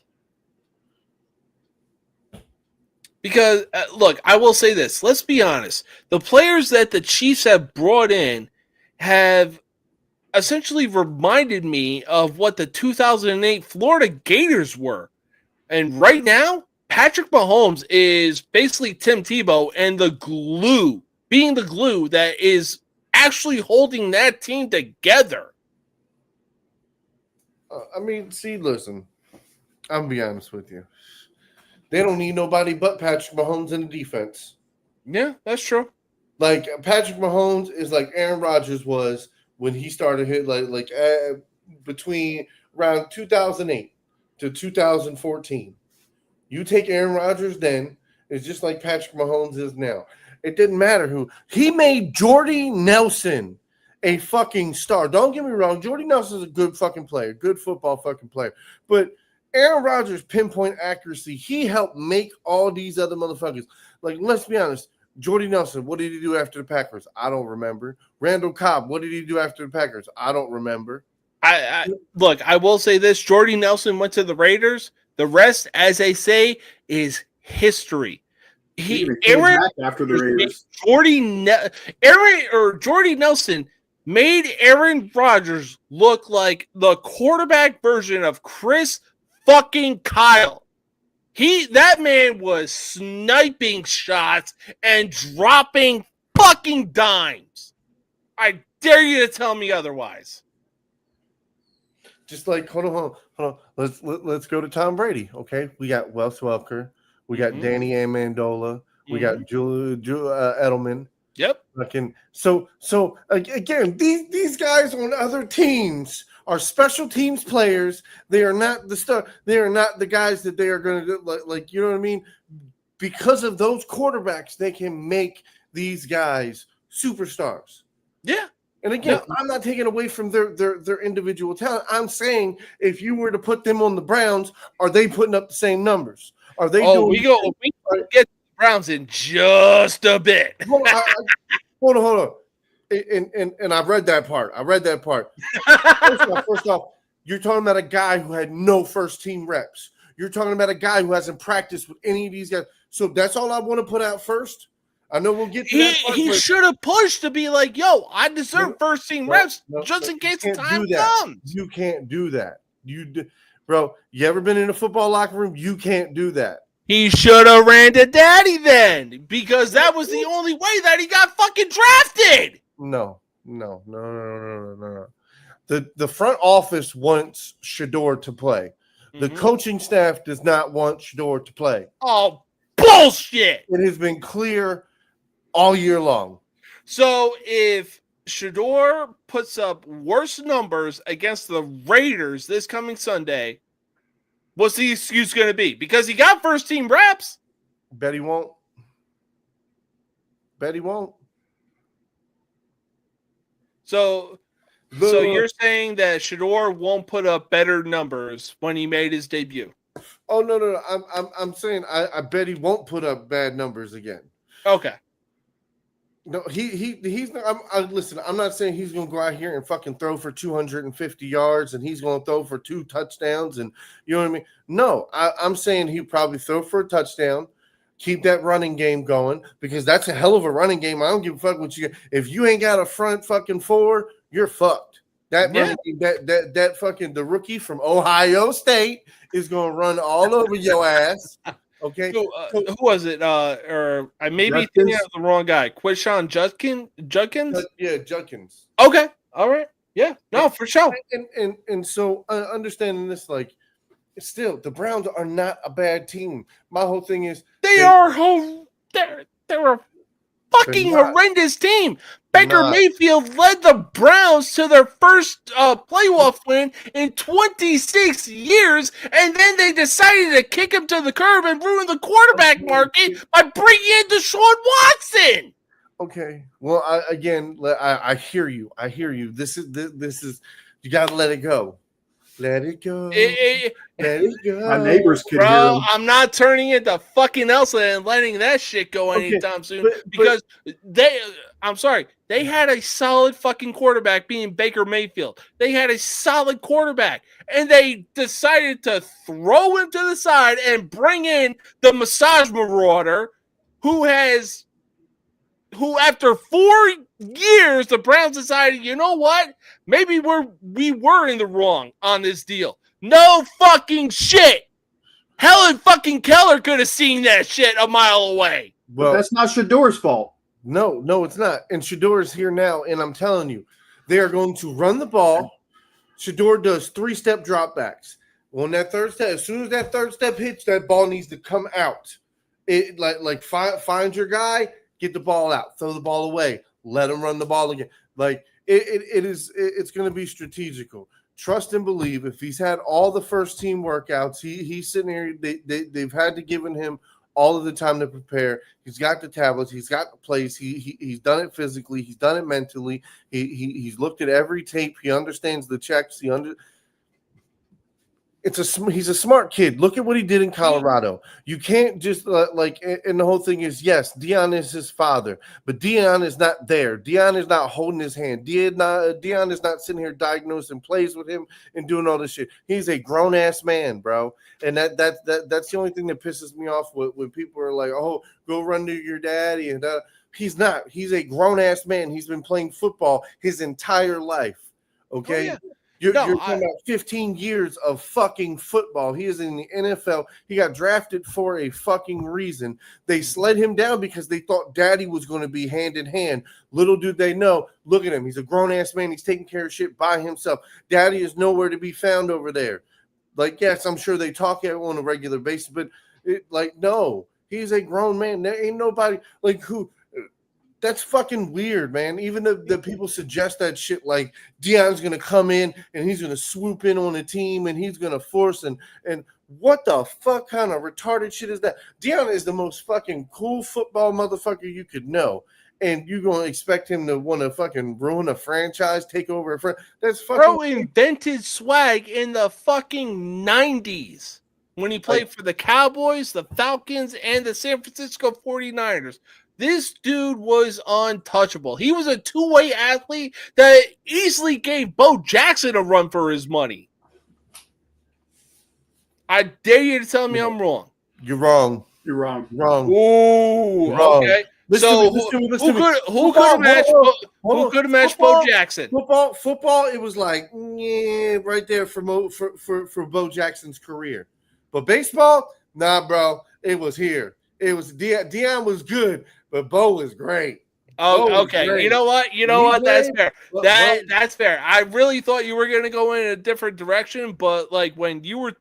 Because, look, I will say this. Let's be honest. The players that the Chiefs have brought in have essentially reminded me of what the 2008 Florida Gators were. And right now, Patrick Mahomes is basically Tim Tebow and being the glue that is actually holding that team together. Listen, I'm going to be honest with you. They don't need nobody but Patrick Mahomes in the defense. Yeah, that's true. Like, Patrick Mahomes is like Aaron Rodgers was when he started hit between around 2008 to 2014. You take Aaron Rodgers then, it's just like Patrick Mahomes is now. It didn't matter who. He made Jordy Nelson a fucking star. Don't get me wrong. Jordy Nelson's a good fucking player, good football fucking player. But Aaron Rodgers' pinpoint accuracy, he helped make all these other motherfuckers. Like, let's be honest. Jordy Nelson, what did he do after the Packers? I don't remember. Randall Cobb, what did he do after the Packers? I don't remember. Look, I will say this. Jordy Nelson went to the Raiders. The rest, as they say, is history. Aaron back after the Raiders. Jordy Nelson made Aaron Rodgers look like the quarterback version of Chris fucking Kyle. That man was sniping shots and dropping fucking dimes. I dare you to tell me otherwise. Just like hold on. Let's go to Tom Brady. Okay, we got Wes Welker, we got Danny Amendola, we got Edelman. Yep. So again, these guys on other teams are special teams players. They are not the stuff. They are not the guys that they are going to do. Like you know what I mean? Because of those quarterbacks, they can make these guys superstars. Yeah. And again, I'm not taking away from their individual talent. I'm saying if you were to put them on the Browns, are they putting up the same numbers? Are they doing? We get the Browns in just a bit. Hold on. And I read that part. First off, you're talking about a guy who had no first team reps. You're talking about a guy who hasn't practiced with any of these guys. So that's all I want to put out first. I know we'll get to that part. He should have pushed to be like, yo, I deserve first team reps just in case the time comes. You can't do that. Bro, you ever been in a football locker room? You can't do that. He should have ran to daddy then, because that was the only way that he got fucking drafted. No. The front office wants Shador to play. The coaching staff does not want Shador to play. Oh, bullshit. It has been clear all year long. So if Shador puts up worse numbers against the Raiders this coming Sunday, what's the excuse going to be? Because he got first team reps. Bet he won't. So you're saying that Shador won't put up better numbers when he made his debut? Oh no. I'm saying I bet he won't put up bad numbers again. Okay. No, he's not. Listen, I'm not saying he's going to go out here and fucking throw for 250 yards and he's going to throw for 2 touchdowns and you know what I mean. No, I'm saying he'll probably throw for a touchdown, keep that running game going because that's a hell of a running game. I don't give a fuck what you. If you ain't got a front fucking 4, you're fucked. That fucking the rookie from Ohio State is going to run all over your ass. Okay, who was it? Or I may be thinking of the wrong guy. Quishon Judkins? Yeah, Judkins. Okay, all right. Yeah, no, for sure. And so understanding this, like, still the Browns are not a bad team. My whole thing is they're a fucking horrendous team. Baker Mayfield led the Browns to their first playoff win in 26 years, and then they decided to kick him to the curb and ruin the quarterback market by bringing in Deshaun Watson. Okay. Well, I hear you. I hear you. This is you got to let it go. Let it go. Let it go. My neighbors could hear him. I'm not turning into fucking Elsa and letting that shit go anytime soon because I'm sorry. They had a solid fucking quarterback being Baker Mayfield. They had a solid quarterback and they decided to throw him to the side and bring in the massage marauder who after 4 years, the Browns decided, you know what? Maybe we were in the wrong on this deal. No fucking shit. Helen fucking Keller could have seen that shit a mile away. Well, but that's not Shador's fault. No, it's not. And Shador's here now, and I'm telling you, they are going to run the ball. Shador does 3-step dropbacks. On that third step, as soon as that third step hits, that ball needs to come out. It find your guy, get the ball out, throw the ball away, let him run the ball again. Like it's going to be strategical. Trust and believe. If he's had all the first team workouts, he's sitting here. They've had to give him all of the time to prepare. He's got the tablets. He's got the plays. He's done it physically. He's done it mentally. He's looked at every tape. He understands the checks. It's he's a smart kid. Look at what he did in Colorado. You can't just and the whole thing is, yes, Deion is his father, but Deion is not there. Deion is not holding his hand. Deion is not sitting here diagnosing plays with him and doing all this shit. He's a grown ass man, bro. And that's the only thing that pisses me off when people are like, oh, go run to your daddy. And he's not. He's a grown ass man. He's been playing football his entire life. Okay. Oh, yeah. You're talking about 15 years of fucking football. He is in the NFL. He got drafted for a fucking reason. They slid him down because they thought daddy was going to be hand in hand. Little did they know. Look at him. He's a grown-ass man. He's taking care of shit by himself. Daddy is nowhere to be found over there. Like, yes, I'm sure they talk on a regular basis, but no. He's a grown man. There ain't nobody who. That's fucking weird, man. Even the people suggest that shit like Deion's going to come in and he's going to swoop in on the team and he's going to force and what the fuck kind of retarded shit is that? Deion is the most fucking cool football motherfucker you could know. And you're going to expect him to want to fucking ruin a franchise, take over a franchise? That's fucking... Bro invented swag in the fucking 90s when he played for the Cowboys, the Falcons, and the San Francisco 49ers. This dude was untouchable. He was a two-way athlete that easily gave Bo Jackson a run for his money. I dare you to tell me I'm wrong. You're wrong. You're wrong. Wrong. Ooh, wrong. Okay. Listen Who could have matched Bo Jackson? Football, it was like right there for Bo Jackson's career. But baseball, nah, bro, it was here. It was Deion was good. But Bo was great. Oh, okay. Great. You know what? That's fair. That's fair. I really thought you were going to go in a different direction, but like when you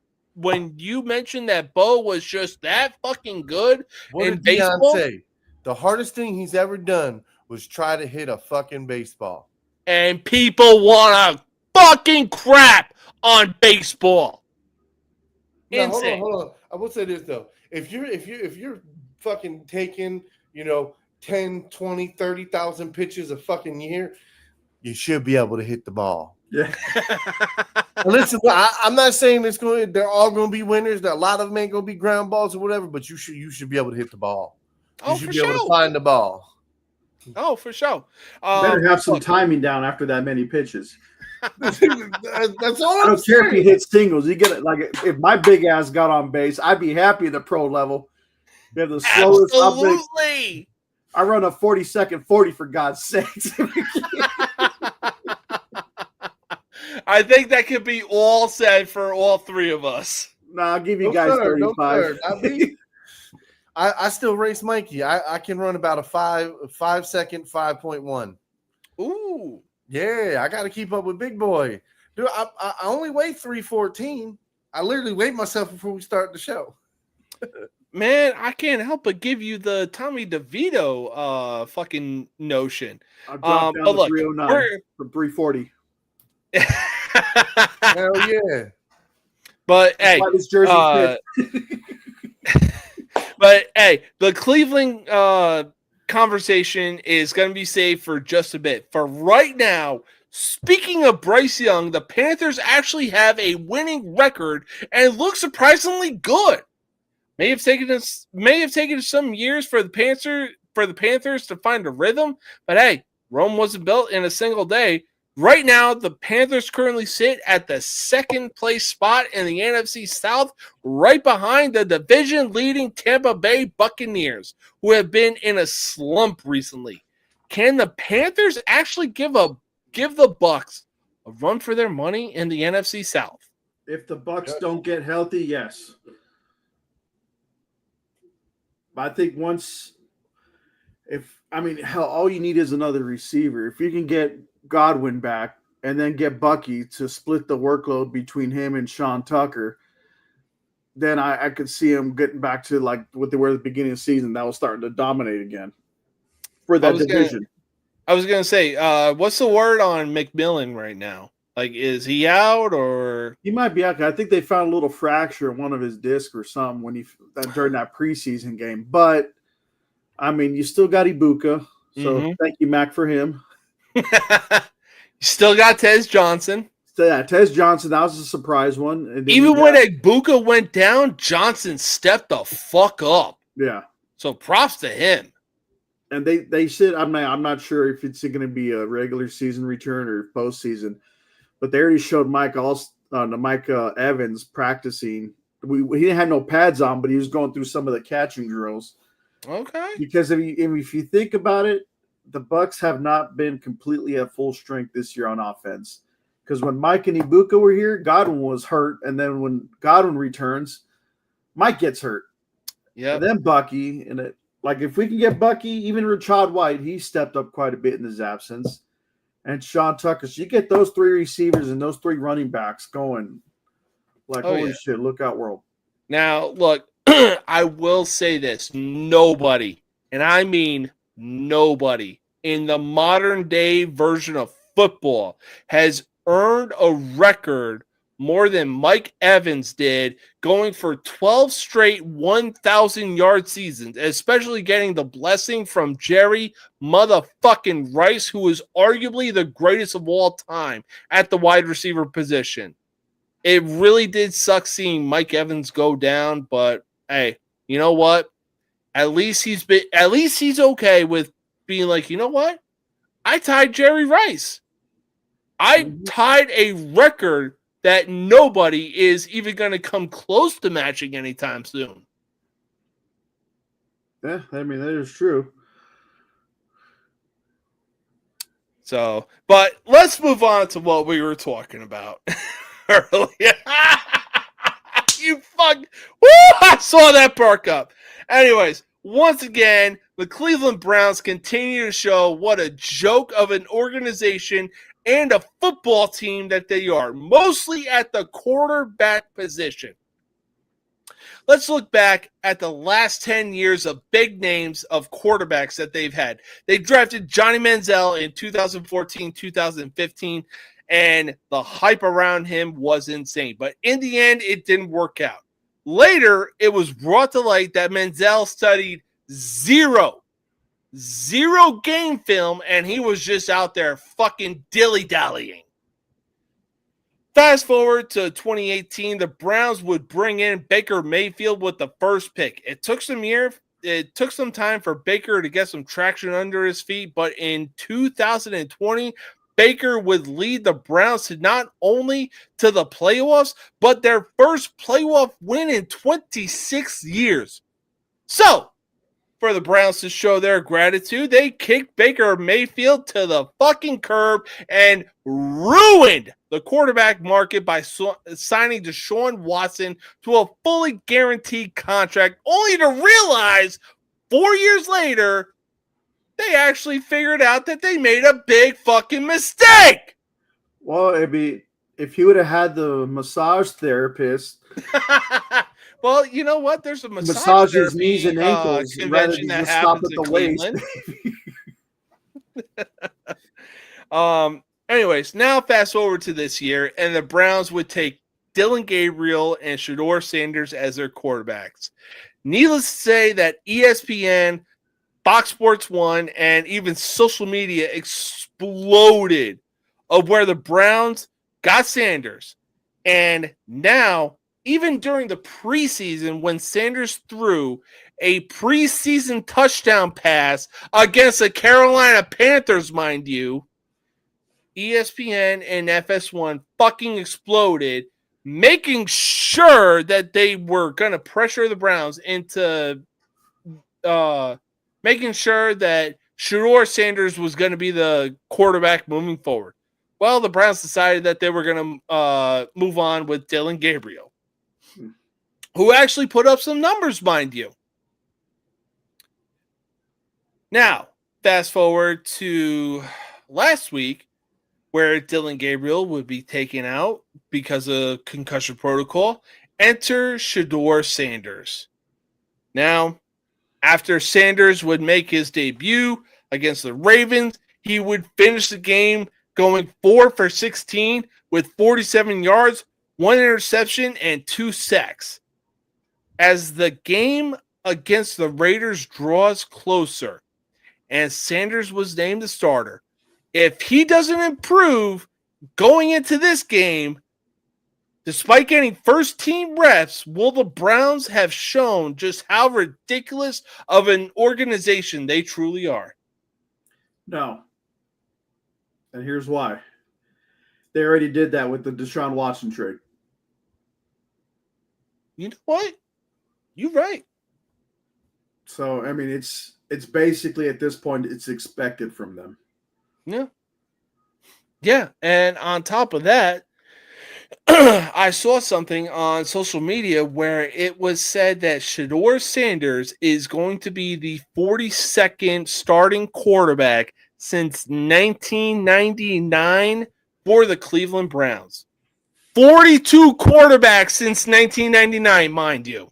mentioned that Bo was just that fucking good in baseball. Say? The hardest thing he's ever done was try to hit a fucking baseball. And people want to fucking crap on baseball. Now, hold on. I will say this though. If you're fucking taking 10, 20, 30,000 pitches a fucking year, you should be able to hit the ball. Yeah. Listen, I'm not saying they're all going to be winners. That a lot of them ain't going to be ground balls or whatever, but you should be able to hit the ball. You should be able to find the ball. Oh, for sure. Better have some timing down after that many pitches. That's all. I don't care if he hits singles. You get it. Like if my big ass got on base, I'd be happy at the pro level. They have the slowest. Absolutely. I run a 40-second 40 for God's sakes. I think that could be all said for all three of us. Nah, I'll give you guys 35. I still race Mikey. I can run about a 5-second 5.1. Ooh. Yeah, I got to keep up with Big Boy. Dude, I only weigh 314. I literally weighed myself before we start the show. Man, I can't help but give you the Tommy DeVito fucking notion. I'll drop down to 309 from 340. Hell yeah. But hey, this jersey but hey, the Cleveland conversation is going to be saved for just a bit. For right now, speaking of Bryce Young, the Panthers actually have a winning record and look surprisingly good. May have taken some years for the Panthers to find a rhythm, but hey, Rome wasn't built in a single day. Right now, the Panthers currently sit at the second place spot in the NFC South, right behind the division-leading Tampa Bay Buccaneers, who have been in a slump recently. Can the Panthers actually give the Bucs a run for their money in the NFC South? If the Bucs don't get healthy, yes. But I think all you need is another receiver. If you can get Godwin back and then get Bucky to split the workload between him and Sean Tucker, then I could see him getting back to like what they were at the beginning of the season. That was starting to dominate again for that division. I was going to say, what's the word on McMillan right now? Like, is he out or? He might be out. I think they found a little fracture in one of his discs or something during that preseason game. But, I mean, you still got Ibuka. So, Thank you, Mac, for him. You still got Tez Johnson. So yeah, Tez Johnson, that was a surprise one. And then Even you when got- Egbuka went down, Johnson stepped the fuck up. yeah. So props to him. And they said I'm not sure if it's going to be a regular season return or postseason, but they already showed Mike Evans practicing. He didn't have no pads on, but he was going through some of the catching drills. Okay. Because if you think about it, the Bucks have not been completely at full strength this year on offense. Because when Mike and Ibuka were here, Godwin was hurt, and then when Godwin returns, Mike gets hurt. Yeah. And then Bucky, and if we can get Bucky, even Rashad White, he stepped up quite a bit in his absence. And Sean Tucker. So you get those three receivers and those three running backs going. Holy shit, look out, world. Now, look, I will say this. Nobody, and I mean nobody, in the modern day version of football has earned a record more than Mike Evans did, going for 12 straight 1,000-yard seasons, especially getting the blessing from Jerry motherfucking Rice, who is arguably the greatest of all time at the wide receiver position. It really did suck seeing Mike Evans go down, but hey, you know what? At least he's okay with being like, you know what? I tied Jerry Rice. I tied a record that nobody is even going to come close to matching anytime soon. Yeah, I mean, that is true. So, but let's move on to what we were talking about earlier. You fuck. Woo! I saw that perk up. Anyways, once again, the Cleveland Browns continue to show what a joke of an organization and a football team that they are, mostly at the quarterback position. Let's look back at the last 10 years of big names of quarterbacks that they've had. They drafted Johnny Manziel in 2014, 2015, and the hype around him was insane. But in the end, it didn't work out. Later, it was brought to light that Manziel studied zero game film, and he was just out there fucking dilly-dallying. Fast forward to 2018, the Browns would bring in Baker Mayfield with the first pick. It took some time for Baker to get some traction under his feet, but in 2020, Baker would lead the Browns to not only to the playoffs, but their first playoff win in 26 years. So, for the Browns to show their gratitude, they kicked Baker Mayfield to the fucking curb and ruined the quarterback market by signing Deshaun Watson to a fully guaranteed contract, only to realize 4 years later, they actually figured out that they made a big fucking mistake. Well, if he would have had the massage therapist. Well, you know what? There's a massage his knees and ankles rather convention than that just stop happens at the waist. Anyways, now fast forward to this year, and the Browns would take Dylan Gabriel and Shedeur Sanders as their quarterbacks. Needless to say that ESPN, Fox Sports 1, and even social media exploded of where the Browns got Sanders. And now, even during the preseason, when Sanders threw a preseason touchdown pass against the Carolina Panthers, mind you, ESPN and FS1 fucking exploded, making sure that they were going to pressure the Browns into making sure that Shedeur Sanders was going to be the quarterback moving forward. Well, the Browns decided that they were going to move on with Dylan Gabriel, who actually put up some numbers, mind you. Now, fast forward to last week, where Dylan Gabriel would be taken out because of concussion protocol. Enter Shedeur Sanders. Now, after Sanders would make his debut against the Ravens, he would finish the game going 4 for 16 with 47 yards, 1 interception, and 2 sacks. As the game against the Raiders draws closer and Sanders was named the starter, if he doesn't improve, going into this game, despite getting first team reps, will the Browns have shown just how ridiculous of an organization they truly are? No. And here's why. They already did that with the Deshaun Watson trade. You know what? You're right. So, I mean, it's basically at this point, it's expected from them. Yeah. Yeah. And on top of that, I saw something on social media where it was said that Shedeur Sanders is going to be the 42nd starting quarterback since 1999 for the Cleveland Browns. 42 quarterbacks since 1999, mind you.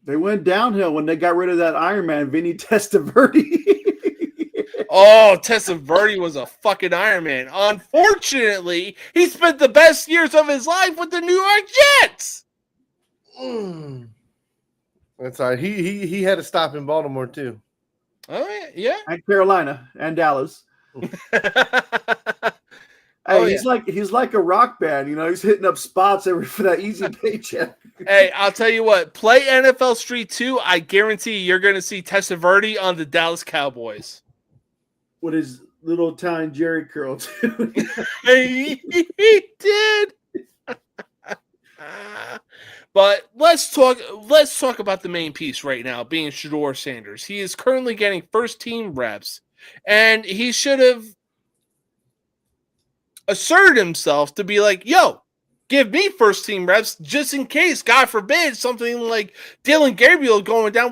They went downhill when they got rid of that Iron Man, Vinny Testaverde. Oh, Testaverde was a fucking Iron Man. Unfortunately, he spent the best years of his life with the New York Jets. That's all right. He had to stop in Baltimore too. Oh yeah. And Carolina and Dallas. Hey, he's like a rock band, you know. He's hitting up spots for that easy paycheck. Hey, I'll tell you what. Play NFL Street 2. I guarantee you're going to see Testaverde on the Dallas Cowboys. With his little Italian Jerry curl too. He did. But let's talk about the main piece right now, being Shedeur Sanders. He is currently getting first team reps, and he should have asserted himself to be like, yo, give me first team reps just in case, God forbid, something like Dylan Gabriel going down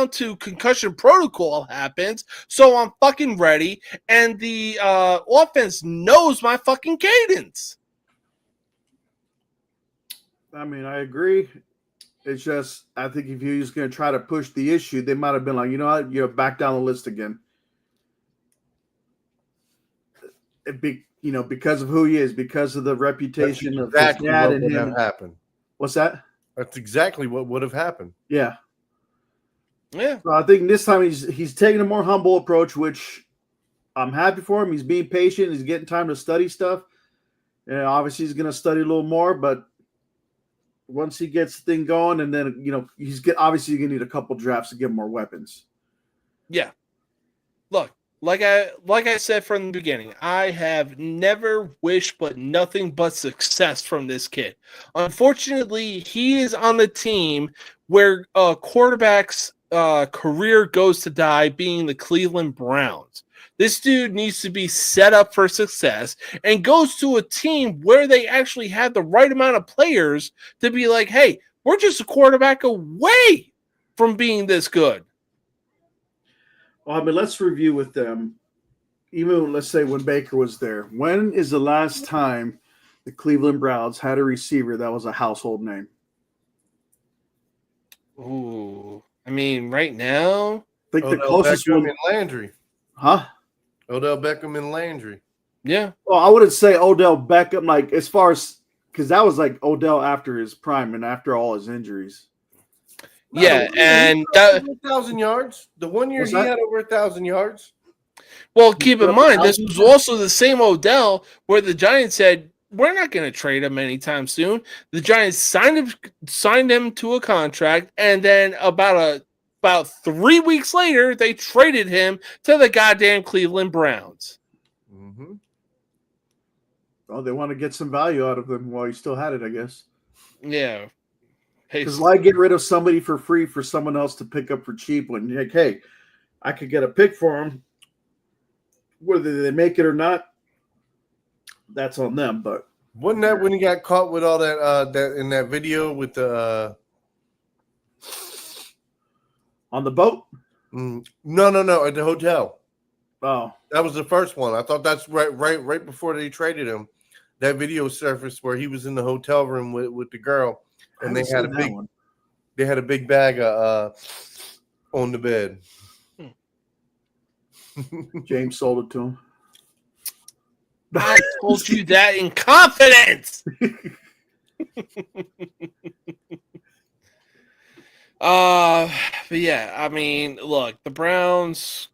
to concussion protocol happens. So I'm fucking ready, and the offense knows my fucking cadence. I mean, I agree. It's just, I think if he was going to try to push the issue, they might have been like, you know what, you're back down the list again. Because of who he is, because of the reputation of his dad and him. Happened. What's that? That's exactly what would have happened. Yeah. Yeah. So I think this time he's taking a more humble approach, which I'm happy for him. He's being patient. He's getting time to study stuff. And obviously he's going to study a little more, but once he gets the thing going, and then, obviously you're going to need a couple drafts to get more weapons. Yeah. Look. Like I said from the beginning, I have never wished but nothing but success from this kid. Unfortunately, he is on the team where a quarterback's career goes to die, being the Cleveland Browns. This dude needs to be set up for success and goes to a team where they actually have the right amount of players to be like, hey, we're just a quarterback away from being this good. Well, I mean, let's review with them. Even, let's say, when Baker was there. When is the last time the Cleveland Browns had a receiver that was a household name? Ooh. I mean, right now? I think the closest Beckham one. and Landry. Huh? Odell Beckham and Landry. Yeah. Well, I wouldn't say Odell Beckham, like, as far as – because that was like Odell after his prime and after all his injuries. Yeah, and that 1,000 yards. The 1 year he had over 1,000 yards. Well, keep in mind, this was also the same Odell where the Giants said, we're not going to trade him anytime soon. The Giants signed him to a contract, and then about 3 weeks later, they traded him to the goddamn Cleveland Browns. Mm-hmm. Oh, they want to get some value out of him while he still had it, I guess. Yeah. Because why get rid of somebody for free for someone else to pick up for cheap when you're like, hey, I could get a pick for him. Whether they make it or not, that's on them. But wasn't that when he got caught with all that in that video with the on the boat? No, at the hotel. Oh, that was the first one. I thought that's right before they traded him. That video surfaced where he was in the hotel room with the girl. And they had a big bag on the bed. James sold it to him. I told you that in confidence. But yeah, I mean, look, the Browns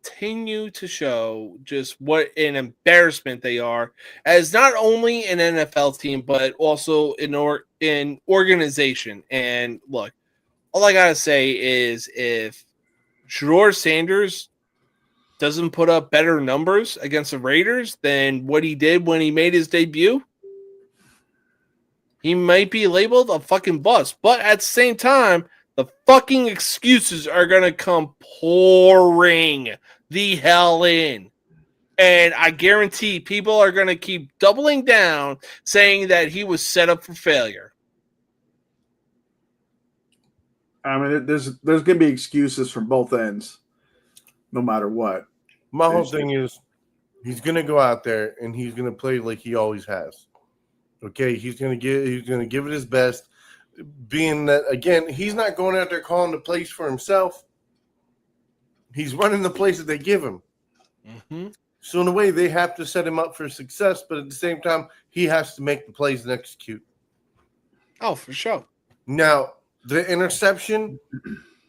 continue to show just what an embarrassment they are as not only an NFL team, but also in organization. And look, all I got to say is if George Sanders doesn't put up better numbers against the Raiders than what he did when he made his debut, he might be labeled a fucking bust. But at the same time, the fucking excuses are going to come pouring the hell in. And I guarantee people are going to keep doubling down saying that he was set up for failure. I mean, there's going to be excuses from both ends, no matter what. My whole thing is he's going to go out there and he's going to play like he always has. Okay, he's going to give it his best. Being that, again, he's not going out there calling the plays for himself. He's running the plays that they give him. Mm-hmm. So in a way, they have to set him up for success, but at the same time, he has to make the plays and execute. Oh, for sure. Now, the interception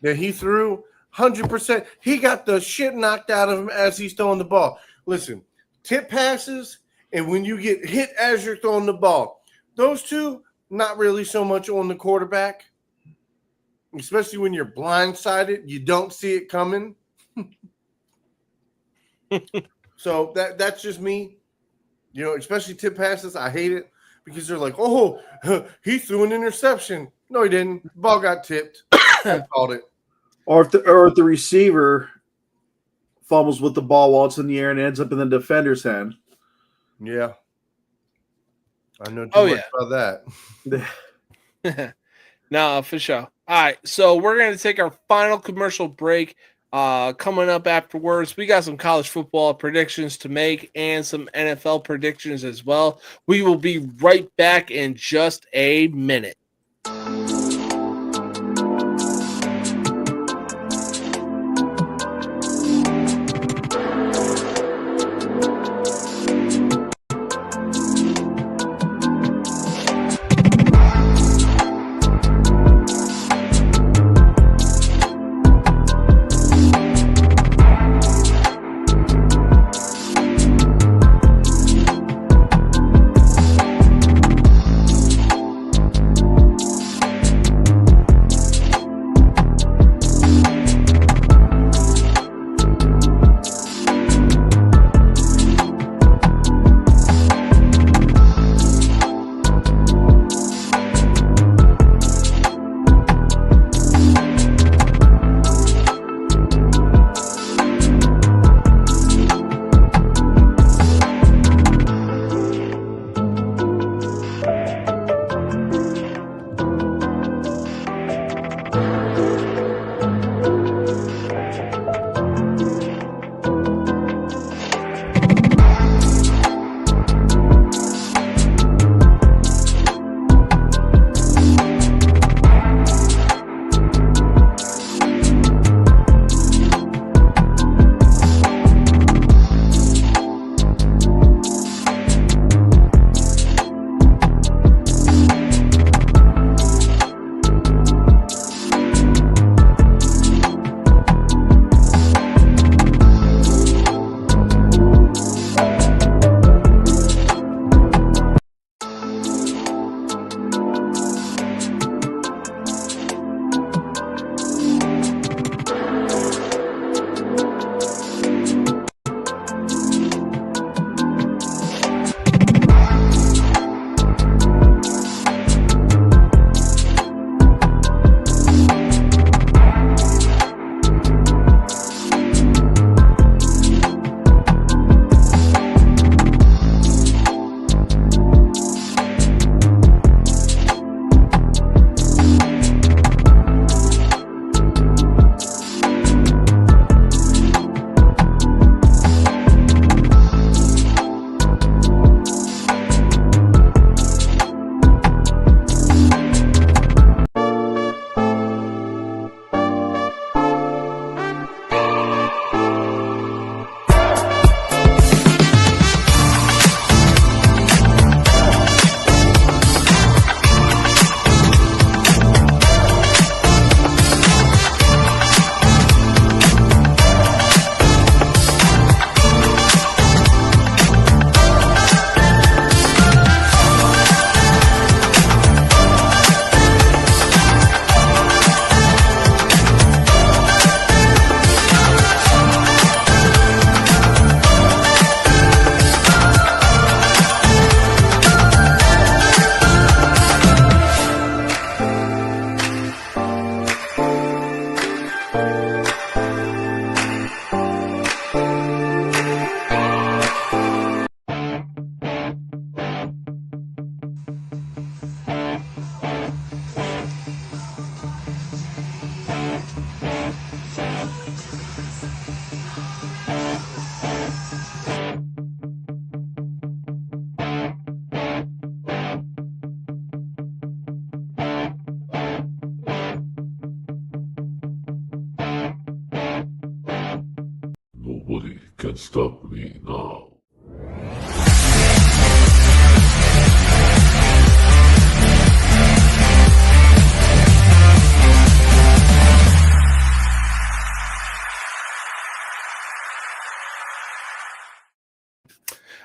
that he threw, 100%, he got the shit knocked out of him as he's throwing the ball. Listen, tip passes and when you get hit as you're throwing the ball, those two, not really so much on the quarterback, especially when you're blindsided. You don't see it coming. So that's just me. You know, especially tip passes. I hate it because they're like, oh, he threw an interception. No, he didn't. The ball got tipped. I called it. Or if the receiver fumbles with the ball while it's in the air and ends up in the defender's hand. Yeah. I know too much about that. No, for sure. All right, so we're going to take our final commercial break. Coming up afterwards, we got some college football predictions to make and some NFL predictions as well. We will be right back in just a minute. can stop me now.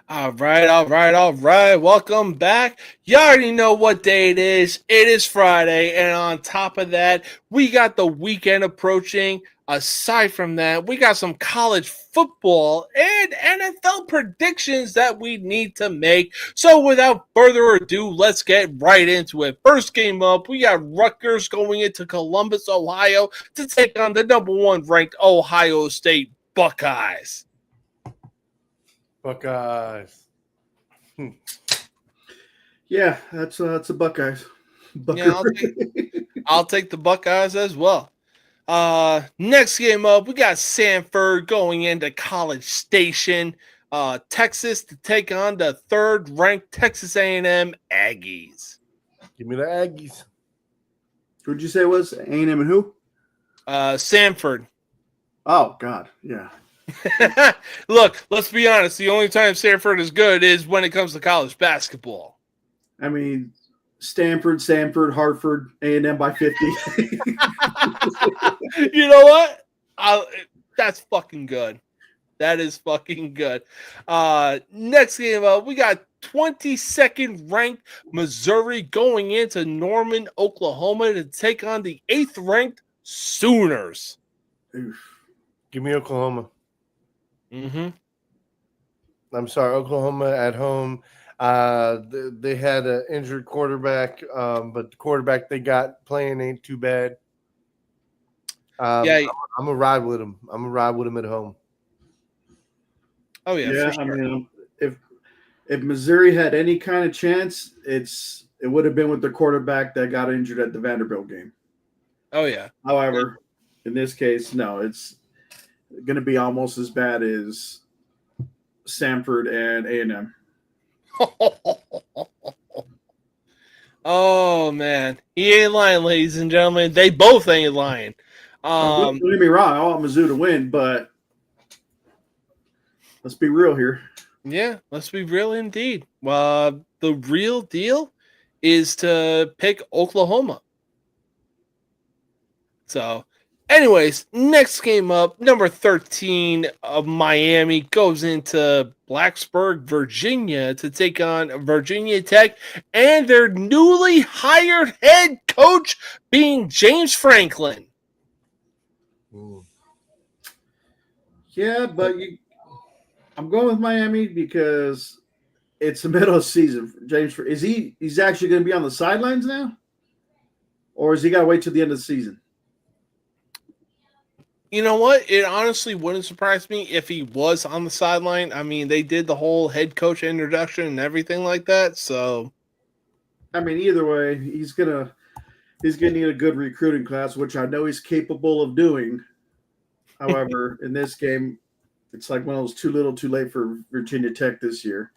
All right. Welcome back. You already know what day it is. It is Friday. And on top of that, we got the weekend approaching. Aside from that, we got some college football and NFL predictions that we need to make. So without further ado, let's get right into it. First game up, we got Rutgers going into Columbus, Ohio to take on the number 1 ranked Ohio State Buckeyes. Buckeyes. Yeah, that's a Buckeyes. Yeah, I'll take the Buckeyes as well. Next game up, we got Sanford going into College Station, Texas to take on the 3rd ranked Texas A&M Aggies. Give me the Aggies. Who'd you say it was? A&M and who? Sanford. Oh, God, yeah. Look, let's be honest. The only time Sanford is good is when it comes to college basketball. I mean, Stanford, Hartford, A&M by 50. You know what? That's fucking good. That is fucking good. Next game up, we got 22nd ranked Missouri going into Norman, Oklahoma to take on the 8th ranked Sooners. Oof. Give me Oklahoma. Mm-hmm. I'm sorry, Oklahoma at home. They had an injured quarterback, but the quarterback they got playing ain't too bad. Yeah, I'm gonna ride with him. I'm gonna ride with him at home. Oh yeah, for sure. I mean, if Missouri had any kind of chance, it would have been with the quarterback that got injured at the Vanderbilt game. Oh yeah. However, in this case, no, it's going to be almost as bad as Sanford and A&M. Oh man, he ain't lying, ladies and gentlemen. They both ain't lying. Don't get me wrong, I want Mizzou to win, but let's be real here. Yeah, let's be real indeed. The real deal is to pick Oklahoma. So, anyways, next game up, number 13 of Miami goes into Blacksburg, Virginia to take on Virginia Tech and their newly hired head coach being James Franklin. Yeah, but I'm going with Miami because it's the middle of the season. James, he's actually going to be on the sidelines now? Or is he got to wait till the end of the season? You know what? It honestly wouldn't surprise me if he was on the sideline. I mean, they did the whole head coach introduction and everything like that. So, I mean, either way, he's gonna need a good recruiting class, which I know he's capable of doing. However, in this game, it's like one of those too little, too late for Virginia Tech this year.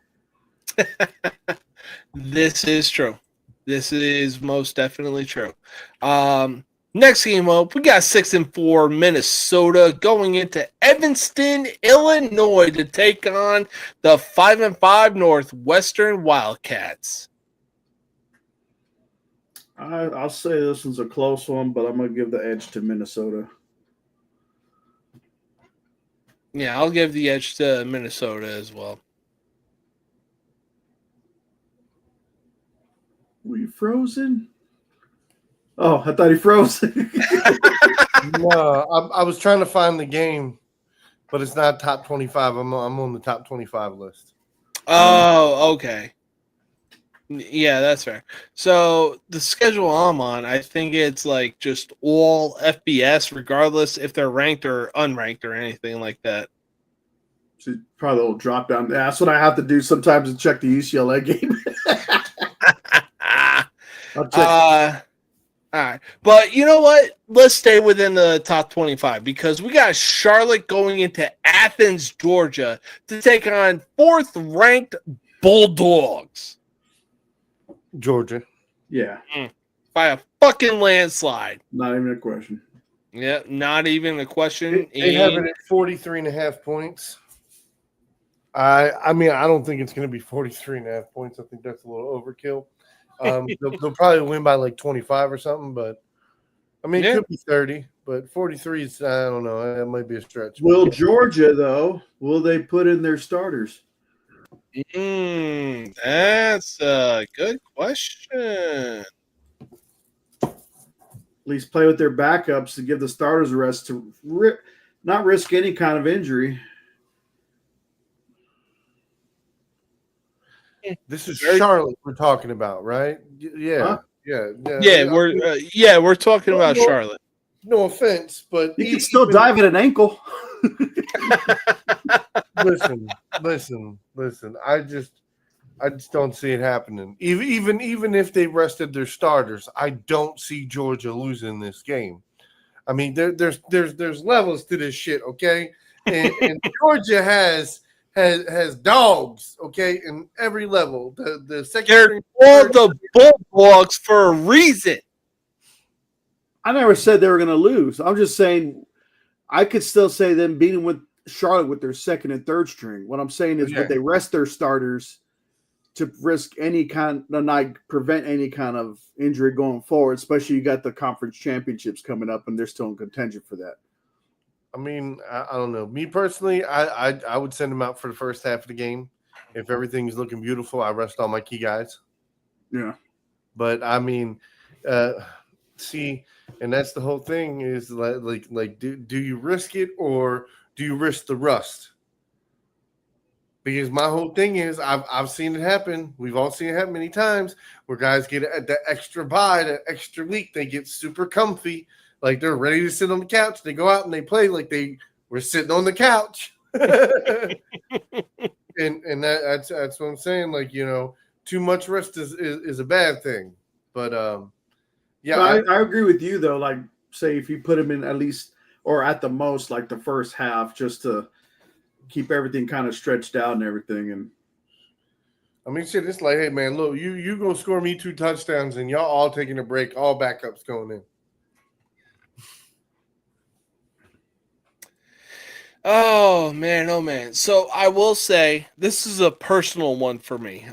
this is true. This is most definitely true. Next game up, we got 6-4 Minnesota going into Evanston, Illinois to take on the 5-5 Northwestern Wildcats. I'll say this one's a close one, but I'm going to give the edge to Minnesota. Yeah, I'll give the edge to Minnesota as well. Were you frozen? Oh, I thought he froze. No, I was trying to find the game, but it's not top 25. I'm on the top 25 list. Oh, okay. Yeah, that's fair. So the schedule I'm on, I think it's like just all FBS, regardless if they're ranked or unranked or anything like that. So probably a little drop down. That's what I have to do sometimes to check the UCLA game. I'll check. All right. But you know what? Let's stay within the top 25 because we got Charlotte going into Athens, Georgia to take on 4th ranked Bulldogs. Georgia. Yeah. By a fucking landslide. Not even a question. Yeah, not even a question. They have it at 43.5 points. I mean, I don't think it's going to be 43.5 points. I think that's a little overkill. They'll probably win by like 25 or something, but I mean, it could be 30, but 43 is, I don't know. That might be a stretch. Will Georgia, though, will they put in their starters? That's a good question. At least play with their backups to give the starters a rest to not risk any kind of injury. This is Charlotte we're talking about, right? Yeah. Huh? Yeah. We're talking about Charlotte. No offense, but You can still dive at an ankle. listen. I just don't see it happening. Even if they rested their starters, I don't see Georgia losing this game. I mean, there's levels to this shit, okay? And Georgia has dogs, okay, in every level. The second They're called the Bulldogs for a reason. I never said they were going to lose. I'm just saying I could still say them beating with Charlotte with their second and third string. What I'm saying is, would they rest their starters to risk any kind of not prevent any kind of injury going forward? Especially you got the conference championships coming up, and they're still in contention for that. I mean, I don't know. Me personally, I would send them out for the first half of the game. If everything's looking beautiful, I rest all my key guys. Yeah, but I mean, see, and that's the whole thing is like do you risk it or do you risk the rust? Because my whole thing is I've seen it happen. We've all seen it happen many times where guys get that extra bye, that extra week, they get super comfy, like they're ready to sit on the couch. They go out and they play like they were sitting on the couch. and that's what I'm saying. Like, you know, too much rest is a bad thing. But yeah, I agree with you though. Like, say if you put them in at least or at the most like the first half, just to keep everything kind of stretched out and everything. And I mean, shit, it's like, hey man, look, you go score me 2 touchdowns and y'all all taking a break, all backups going in. Oh man. So I will say this is a personal one for me.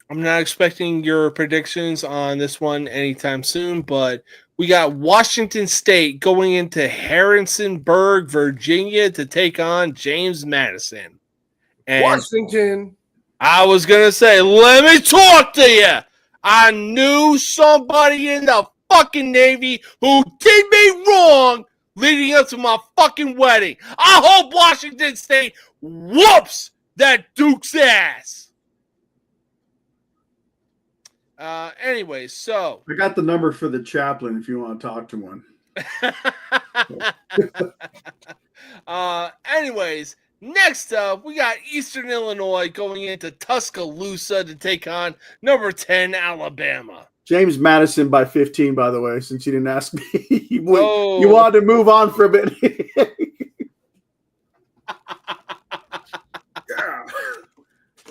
I'm not expecting your predictions on this one anytime soon, but we got Washington State going into Harrisonburg, Virginia to take on James Madison. And Washington. I was going to say, let me talk to you. I knew somebody in the fucking Navy who did me wrong leading up to my fucking wedding. I hope Washington State whoops that Duke's ass. Anyway, so I got the number for the chaplain if you want to talk to one. Anyways, next up, we got Eastern Illinois going into Tuscaloosa to take on number 10 Alabama. James Madison by 15, by the way, since you didn't ask me. You wanted to move on for a bit.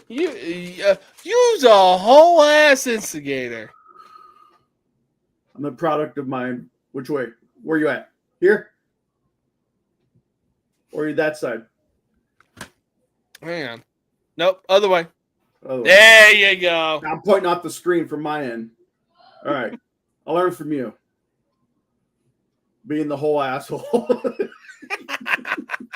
You's a whole ass instigator. I'm the product of mine. Which way? Where you at? Here? Or are you that side? Hang on. Nope, other way. Other way. There you go. I'm pointing off the screen from my end. All right. I'll learn from you. Being the whole asshole.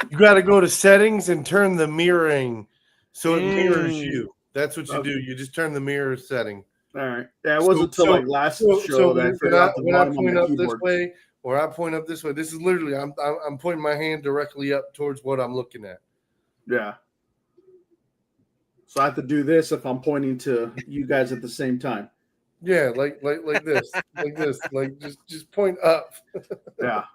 You got to go to settings and turn the mirroring so it mirrors you. That's what you do. You just turn the mirror setting. All right. Yeah, it wasn't until like last show that I forgot when I point up this way or I point up this way. This is literally I'm pointing my hand directly up towards what I'm looking at. Yeah. So I have to do this if I'm pointing to you guys at the same time. Yeah, like this, like this, like just point up. Yeah.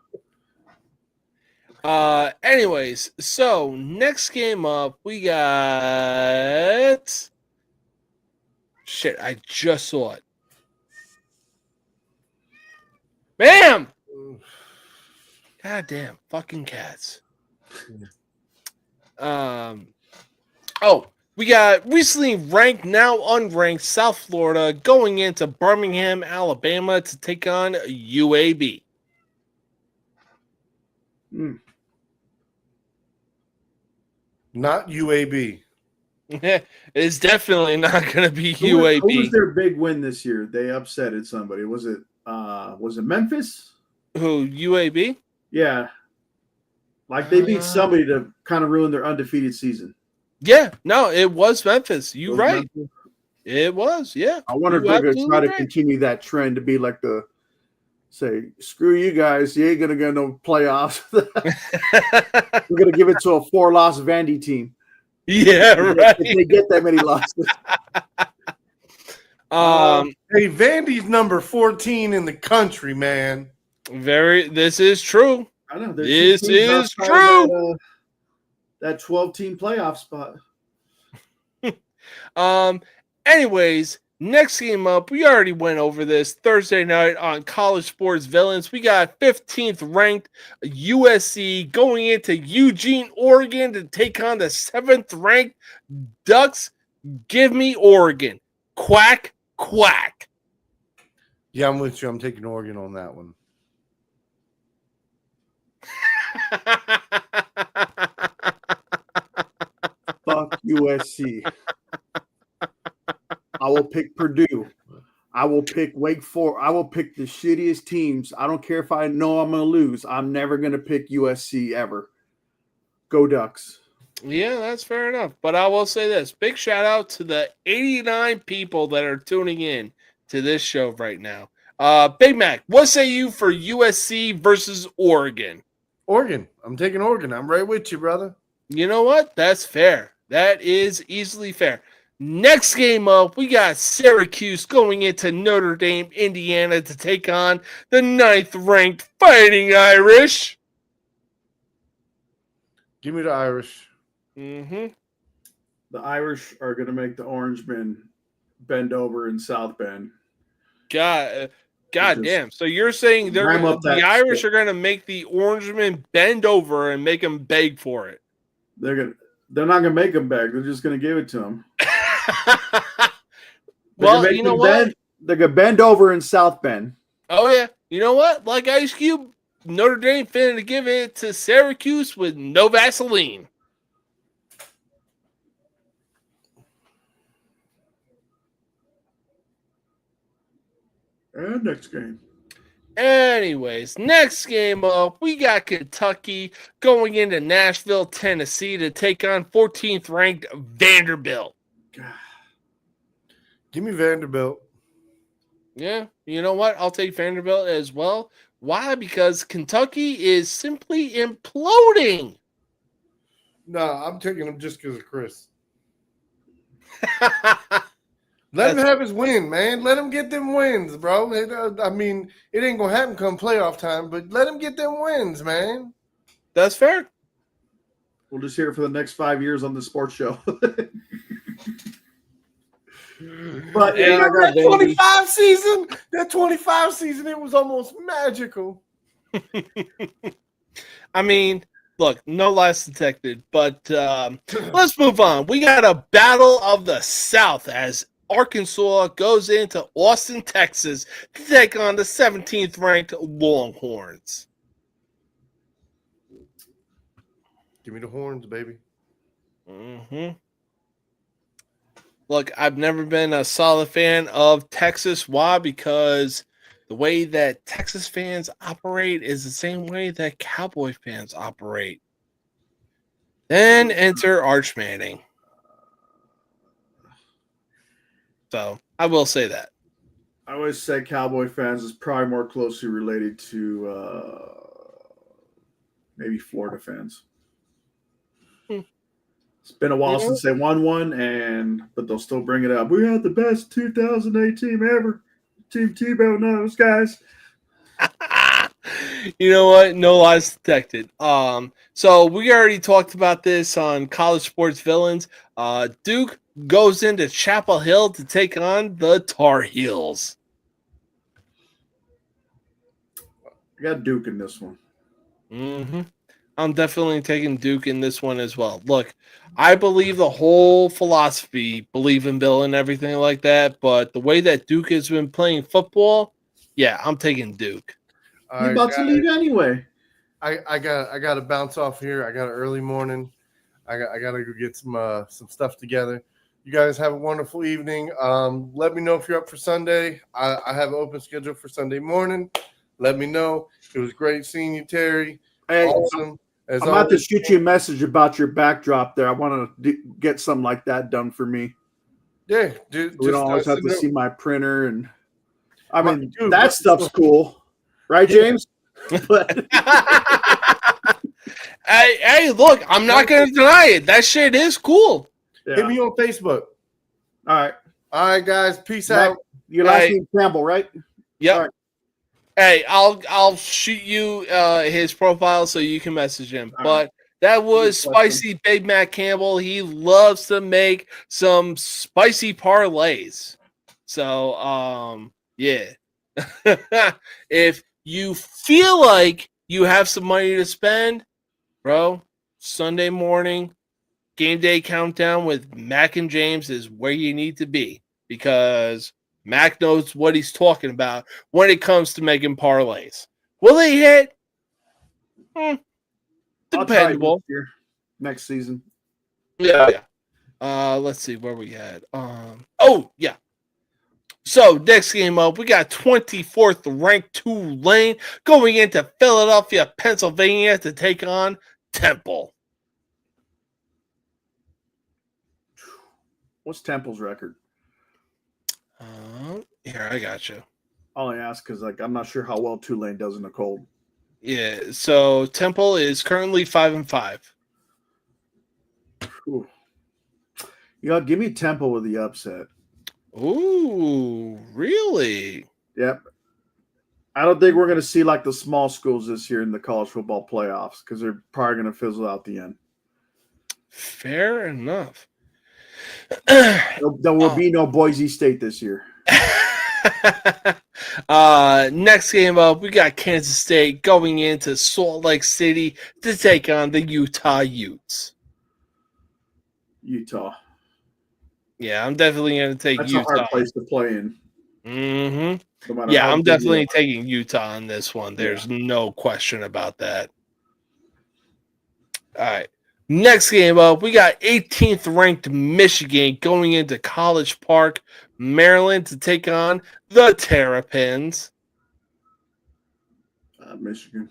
Anyways, so next game up, we got shit. I just saw it. Bam! God damn, fucking cats. We got recently ranked, now unranked South Florida going into Birmingham, Alabama to take on UAB. Not UAB. It's definitely not going to be Who was UAB. their big win this year? They upsetted somebody. Was it Memphis? Who, UAB? Yeah. Like they beat somebody to kind of ruin their undefeated season. Yeah, no, it was Memphis. You Was right. Memphis? It was, yeah. I wonder if You they're going to absolutely try to right. continue that trend to be like say, screw you guys. You ain't going to get no playoffs. We're going to give it to a 4-loss Vandy team. Yeah, right. If they get that many losses. Hey, Vandy's number 14 in the country, man. This is true. I know. there's This two teams is outside true. That 12-team playoff spot. Anyways, next game up, we already went over this Thursday night on College Sports Villains. We got 15th ranked USC going into Eugene, Oregon to take on the 7th ranked Ducks. Give me Oregon. Quack, quack. Yeah, I'm with you. I'm taking Oregon on that one. Fuck USC. I will pick Purdue. I will pick Wake Forest. I will pick the shittiest teams. I don't care if I know I'm going to lose. I'm never going to pick USC ever. Go Ducks. Yeah, that's fair enough. But I will say this. Big shout out to the 89 people that are tuning in to this show right now. Big Mac, what say you for USC versus Oregon? Oregon. I'm taking Oregon. I'm right with you, brother. You know what? That's fair. That is easily fair. Next game up, we got Syracuse going into Notre Dame, Indiana to take on the 9th-ranked Fighting Irish. Give me the Irish. Mm-hmm. The Irish are going to make the Orangemen bend over in South Bend. God damn. So you're saying the Irish are going to make the Orangemen bend over and make them beg for it? They're not going to make them beg. They're just going to give it to them. Well, you know what? They're going to bend over in South Bend. Oh, yeah. You know what? Like Ice Cube, Notre Dame finna give it to Syracuse with no Vaseline. And next game. Anyways, next game up, we got Kentucky going into Nashville, Tennessee to take on 14th ranked Vanderbilt. Give me Vanderbilt. Yeah, you know what? I'll take Vanderbilt as well. Why? Because Kentucky is simply imploding. No, I'm taking him just because of Chris. Let him have his win, man. Let him get them wins, bro. I mean, it ain't going to happen come playoff time, but let him get them wins, man. That's fair. We'll just hear it for the next 5 years on the sports show. But yeah, that 25 season, it was almost magical. I mean, look, no lies detected, but let's move on. We got a battle of the South as Arkansas goes into Austin, Texas to take on the 17th ranked Longhorns. Give me the horns, baby. Mm-hmm. Look, I've never been a solid fan of Texas. Why? Because the way that Texas fans operate is the same way that Cowboy fans operate. Then enter Arch Manning. So I will say that. I always say Cowboy fans is probably more closely related to maybe Florida fans. It's been a while since they won one, but they'll still bring it up. We had the best 2008 team ever. Team Tebow knows, guys. You know what? No lies detected. So we already talked about this on College Sports Villains. Duke goes into Chapel Hill to take on the Tar Heels. I got Duke in this one. Mm-hmm. I'm definitely taking Duke in this one as well. Look, I believe the whole philosophy, believe in Bill and everything like that, but the way that Duke has been playing football, yeah, I'm taking Duke. You're about to leave anyway. I got to bounce off here. I got an early morning. I gotta go get some stuff together. You guys have a wonderful evening. Let me know if you're up for Sunday. I have an open schedule for Sunday morning. Let me know. It was great seeing you, Terry. Hey, Awesome. I'm about to shoot you a message about your backdrop there. I want to get something like that done for me. Yeah, dude. We don't always have to see my printer, and I mean Dude, that stuff's cool, right, James? But Hey, look, I'm not going to deny it. That shit is cool. yeah. Hit me on Facebook. All All right, guys. Peace right. out. Your last Hey. name Campbell, right? Yep. All right. Hey, I'll shoot you his profile so you can message him. All But that was Good question. Spicy Big Mac Campbell. He loves to make some spicy parlays. So, yeah. If you feel like you have some money to spend, bro, Sunday morning, game day countdown with Mac and James is where you need to be because Mac knows what he's talking about when it comes to making parlays. Will they hit? I'll try Dependable. next season. Yeah. Let's see where we had. Oh, yeah. So next game up, we got 24th ranked Tulane going into Philadelphia, Pennsylvania to take on Temple. What's Temple's record? Here, I got you. I only ask because I'm not sure how well Tulane does in the cold. Yeah, so Temple is currently 5-5. Ooh. Give me Temple with the upset. Ooh, really? Yep. I don't think we're going to see like the small schools this year in the college football playoffs because they're probably going to fizzle out the end. Fair enough. There will be no Boise State this year. Next game up, we got Kansas State going into Salt Lake City to take on the Utah Utes. Utah. Yeah, I'm definitely going to take That's Utah. a hard place to play in. Mm-hmm. No matter Yeah, how I'm good you definitely are. taking Utah on this one. There's no question about that. All right. Next game up, we got 18th ranked Michigan going into College Park, Maryland to take on the Terrapins. Michigan.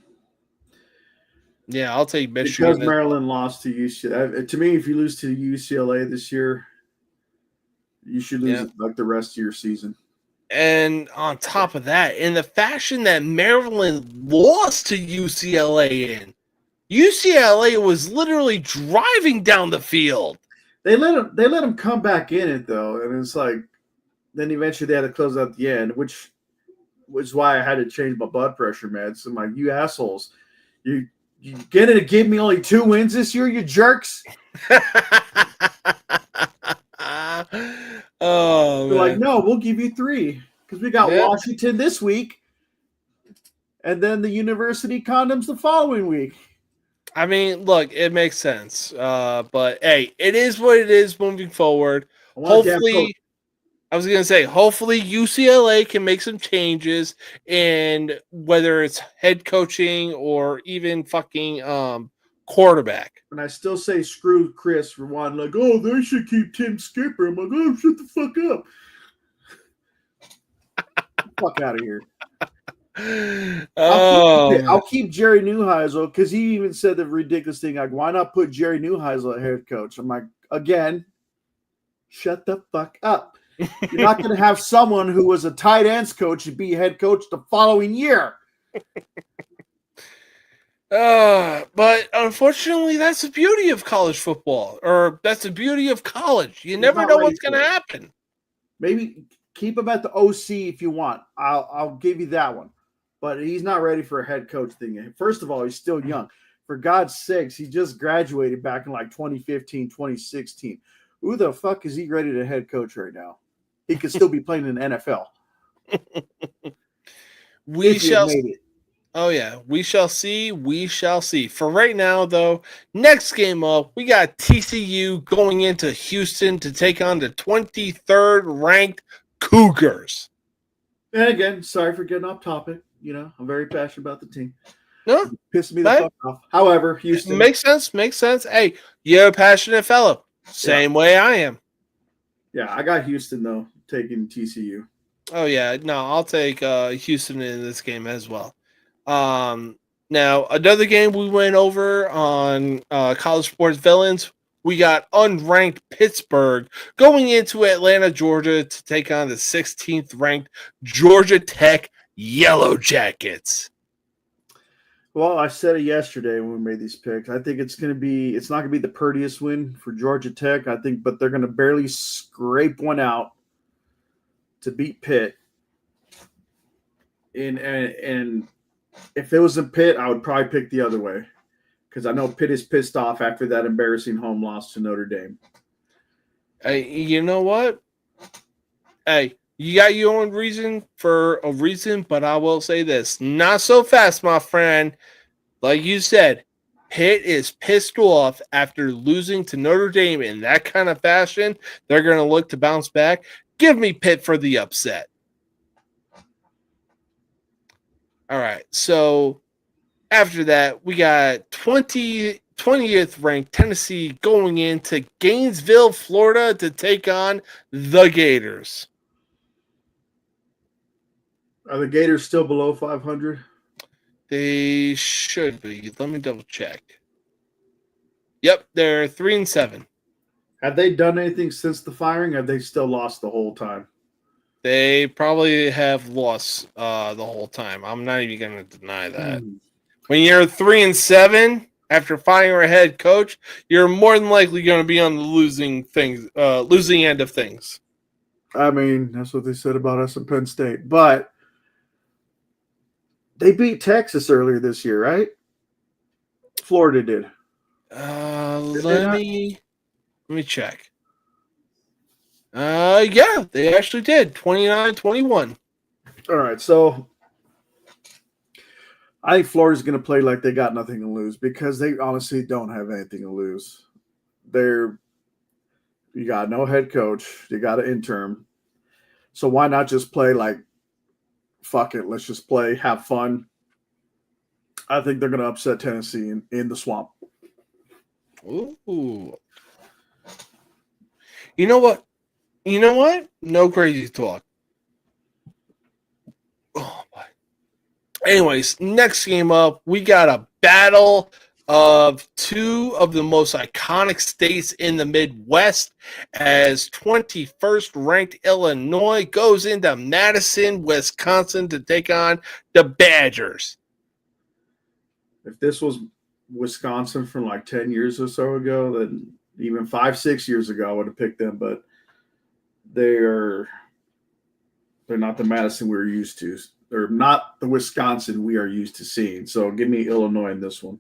Yeah, I'll take Michigan. Because Maryland lost to UCLA. To me, if you lose to UCLA this year, you should lose it like the rest of your season. And on top of that, in the fashion that Maryland lost to UCLA in, UCLA was literally driving down the field. They let him come back in it though, and it's like then eventually they had to close out the end, which was why I had to change my blood pressure meds. I'm like, you assholes, you gonna give me only 2 wins this year, you jerks. Oh, They're like, no, we'll give you 3 because we got Washington this week, and then the University Condoms the following week. I mean, look, it makes sense. But hey, it is what it is moving forward. Hopefully, I was gonna say, hopefully UCLA can make some changes, and whether it's head coaching or even fucking quarterback. And I still say screw Chris for one. Like, oh, they should keep Tim Skipper. I'm like, oh, shut the fuck up. Fuck out of here. I'll keep Jerry Neuheisel because he even said the ridiculous thing like, why not put Jerry Neuheisel at head coach? I'm like, again, shut the fuck up. You're not going to have someone who was a tight ends coach to be head coach the following year. But unfortunately, that's the beauty of college football, or that's the beauty of college. You never know what's going to happen. Maybe keep him at the OC if you want. I'll give you that one. But he's not ready for a head coach thing. First of all, he's still young. For God's sakes, he just graduated back in like 2015, 2016. Who the fuck is he ready to head coach right now? He could still be playing in the NFL. We shall see. Oh, yeah. We shall see. We shall see. For right now, though, next game up, we got TCU going into Houston to take on the 23rd ranked Cougars. And again, sorry for getting off topic. You know, I'm very passionate about the team. No, Pissed me the Right. fuck off. However, Houston. makes sense. Makes sense. Hey, you're a passionate fellow. Same way I am. Yeah, I got Houston though, taking TCU. Oh yeah, no, I'll take Houston in this game as well. Now another game we went over on college sports villains. We got unranked Pittsburgh going into Atlanta, Georgia to take on the 16th ranked Georgia Tech Yellow Jackets. Well, I said it yesterday when we made these picks. I think it's not gonna be the prettiest win for Georgia Tech. I think, but they're gonna barely scrape one out to beat Pitt. And if it was a Pitt, I would probably pick the other way. Because I know Pitt is pissed off after that embarrassing home loss to Notre Dame. Hey, you know what? Hey, you got your own reason for a reason, but I will say this. Not so fast, my friend. Like you said, Pitt is pissed off after losing to Notre Dame in that kind of fashion. They're going to look to bounce back. Give me Pitt for the upset. All right, so after that, we got 20th ranked Tennessee going into Gainesville, Florida to take on the Gators. Are the Gators still below 500? They should be. Let me double check. Yep, they're 3-7. Have they done anything since the firing? Have they still lost the whole time? They probably have lost the whole time. I'm not even going to deny that. When you're 3-7 after firing a head coach, you're more than likely going to be on the losing end of things. I mean, that's what they said about us at Penn State. But they beat Texas earlier this year, right? Florida did. Let me check. Yeah, they actually did. 29-21. All right, so I think Florida's going to play like they got nothing to lose because they honestly don't have anything to lose. You got no head coach. You got an interim. So why not just play like, fuck it, let's just play, have fun. I think they're going to upset Tennessee in the swamp. Ooh. You know what? No crazy talk. Oh, boy. Anyways, next game up, we got a battle of two of the most iconic states in the Midwest as 21st ranked Illinois goes into Madison, Wisconsin to take on the Badgers. If this was Wisconsin from like 10 years or so ago, then even 5-6 years ago, I would have picked them, but they're not the Madison we're used to. They're not the Wisconsin we are used to seeing. So give me Illinois in this one.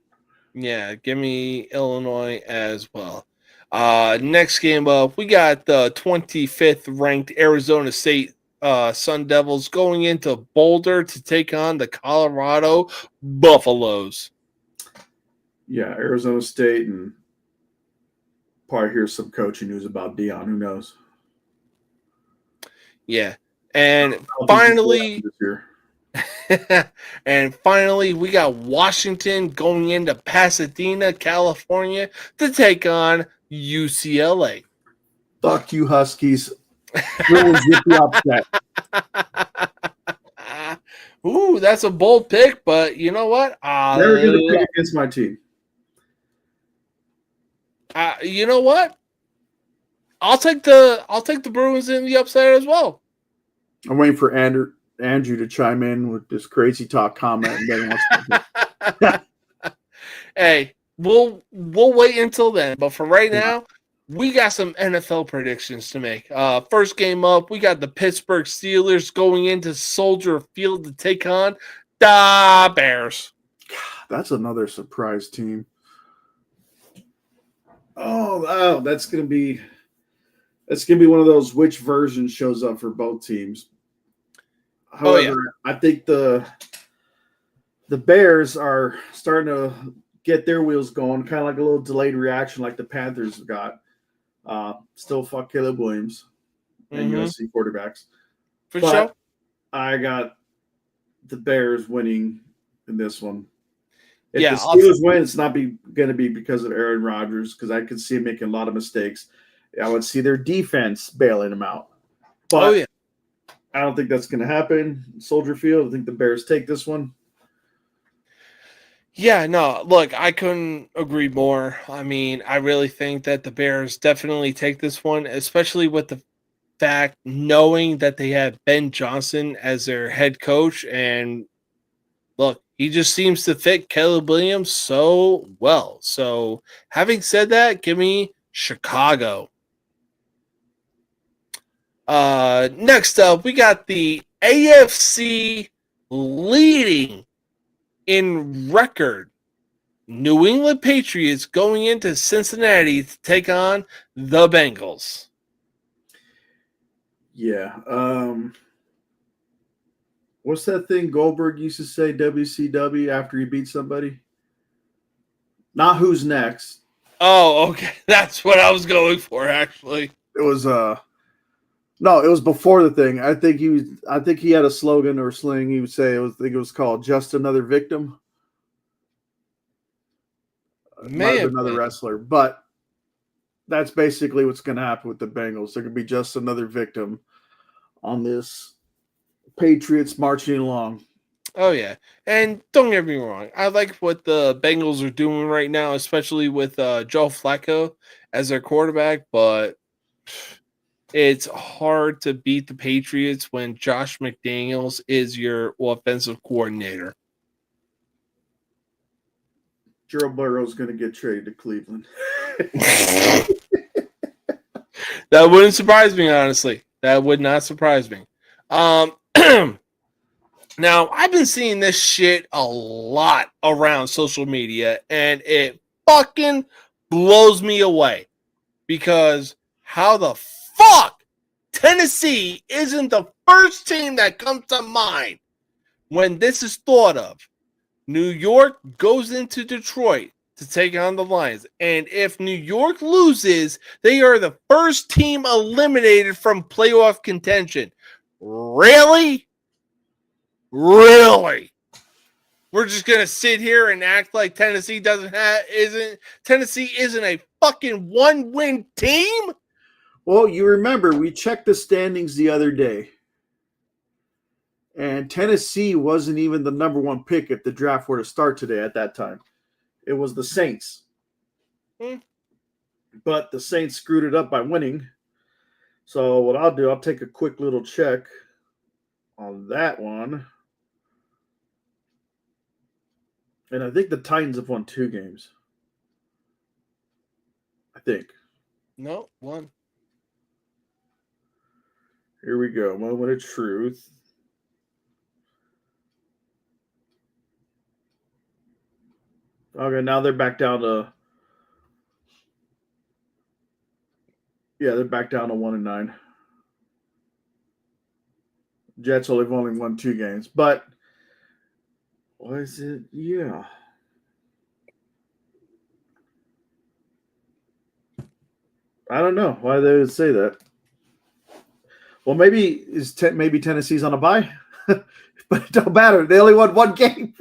Yeah, give me Illinois as well. Next game up, we got the 25th ranked Arizona State Sun Devils going into Boulder to take on the Colorado Buffaloes. Yeah, Arizona State, and probably hear some coaching news about Dion. Who knows? Yeah. And finally, we got Washington going into Pasadena, California to take on UCLA. Fuck you, Huskies. Really zip you upset. Ooh, that's a bold pick, but you know what? Never going to pick against my team. You know what? I'll take the Bruins in the upset as well. I'm waiting for Andrew to chime in with this crazy talk comment. And then Hey, we'll wait until then. But for right now, we got some NFL predictions to make. First game up, we got the Pittsburgh Steelers going into Soldier Field to take on the Bears. That's another surprise team. Oh, that's gonna be one of those which version shows up for both teams. However, I think the Bears are starting to get their wheels going, kind of like a little delayed reaction like the Panthers have got. Still fuck Caleb Williams and USC quarterbacks. For sure. I got the Bears winning in this one. If Yeah, the Steelers win, it's not going to be because of Aaron Rodgers, because I could see him making a lot of mistakes. I would see their defense bailing him out. But oh yeah. I don't think that's going to happen. Soldier Field, I think the Bears take this one. Yeah, no, look, I couldn't agree more. I mean, I really think that the Bears definitely take this one, especially with the fact knowing that they have Ben Johnson as their head coach. And look, he just seems to fit Caleb Williams so well. So, having said that, give me Chicago. Next up, we got the AFC leading in record New England Patriots going into Cincinnati to take on the Bengals. Yeah. What's that thing Goldberg used to say, WCW, after he beat somebody? Not who's next. Oh, okay. That's what I was going for, actually. It was no, it was before the thing. I think he had a slogan or sling. He would say I think it was called "Just Another Victim." Might have been another wrestler, but that's basically what's going to happen with the Bengals. They're going to be just another victim on this Patriots marching along. Oh, yeah. And don't get me wrong. I like what the Bengals are doing right now, especially with Joe Flacco as their quarterback, but it's hard to beat the Patriots when Josh McDaniels is your offensive coordinator. Joe Burrow's going to get traded to Cleveland. That wouldn't surprise me, honestly. That would not surprise me. Now, I've been seeing this shit a lot around social media, and it fucking blows me away. Because how the fuck Tennessee isn't the first team that comes to mind when this is thought of. New York goes into Detroit to take on the Lions. And if New York loses, they are the first team eliminated from playoff contention. Really? Really? We're just going to sit here and act like Tennessee isn't a fucking one-win team? Well, you remember we checked the standings the other day. And Tennessee wasn't even the number one pick if the draft were to start today at that time. It was the Saints. But the Saints screwed it up by winning. So what I'll do, I'll take a quick little check on that one. And I think the Titans have won 2 games. I think. No, 1. Here we go. Moment of truth. Okay, now they're back down to. Yeah, they're back down to 1-9. Jets have only won 2 games, but was it? Yeah. I don't know why they would say that. Well, maybe Tennessee's on a bye, but it don't matter. They only won 1 game.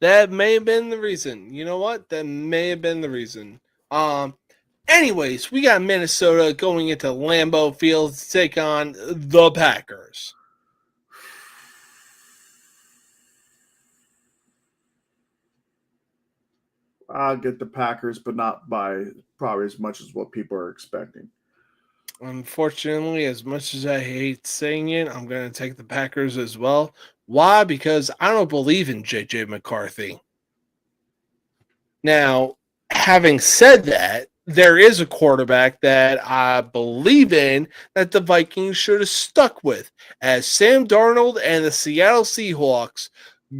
That may have been the reason. You know what? That may have been the reason. Anyways, we got Minnesota going into Lambeau Field to take on the Packers. I'll get the Packers, but not by probably as much as what people are expecting. Unfortunately, as much as I hate saying it, I'm going to take the Packers as well. Why? Because I don't believe in J.J. McCarthy. Now, having said that, there is a quarterback that I believe in that the Vikings should have stuck with, as Sam Darnold and the Seattle Seahawks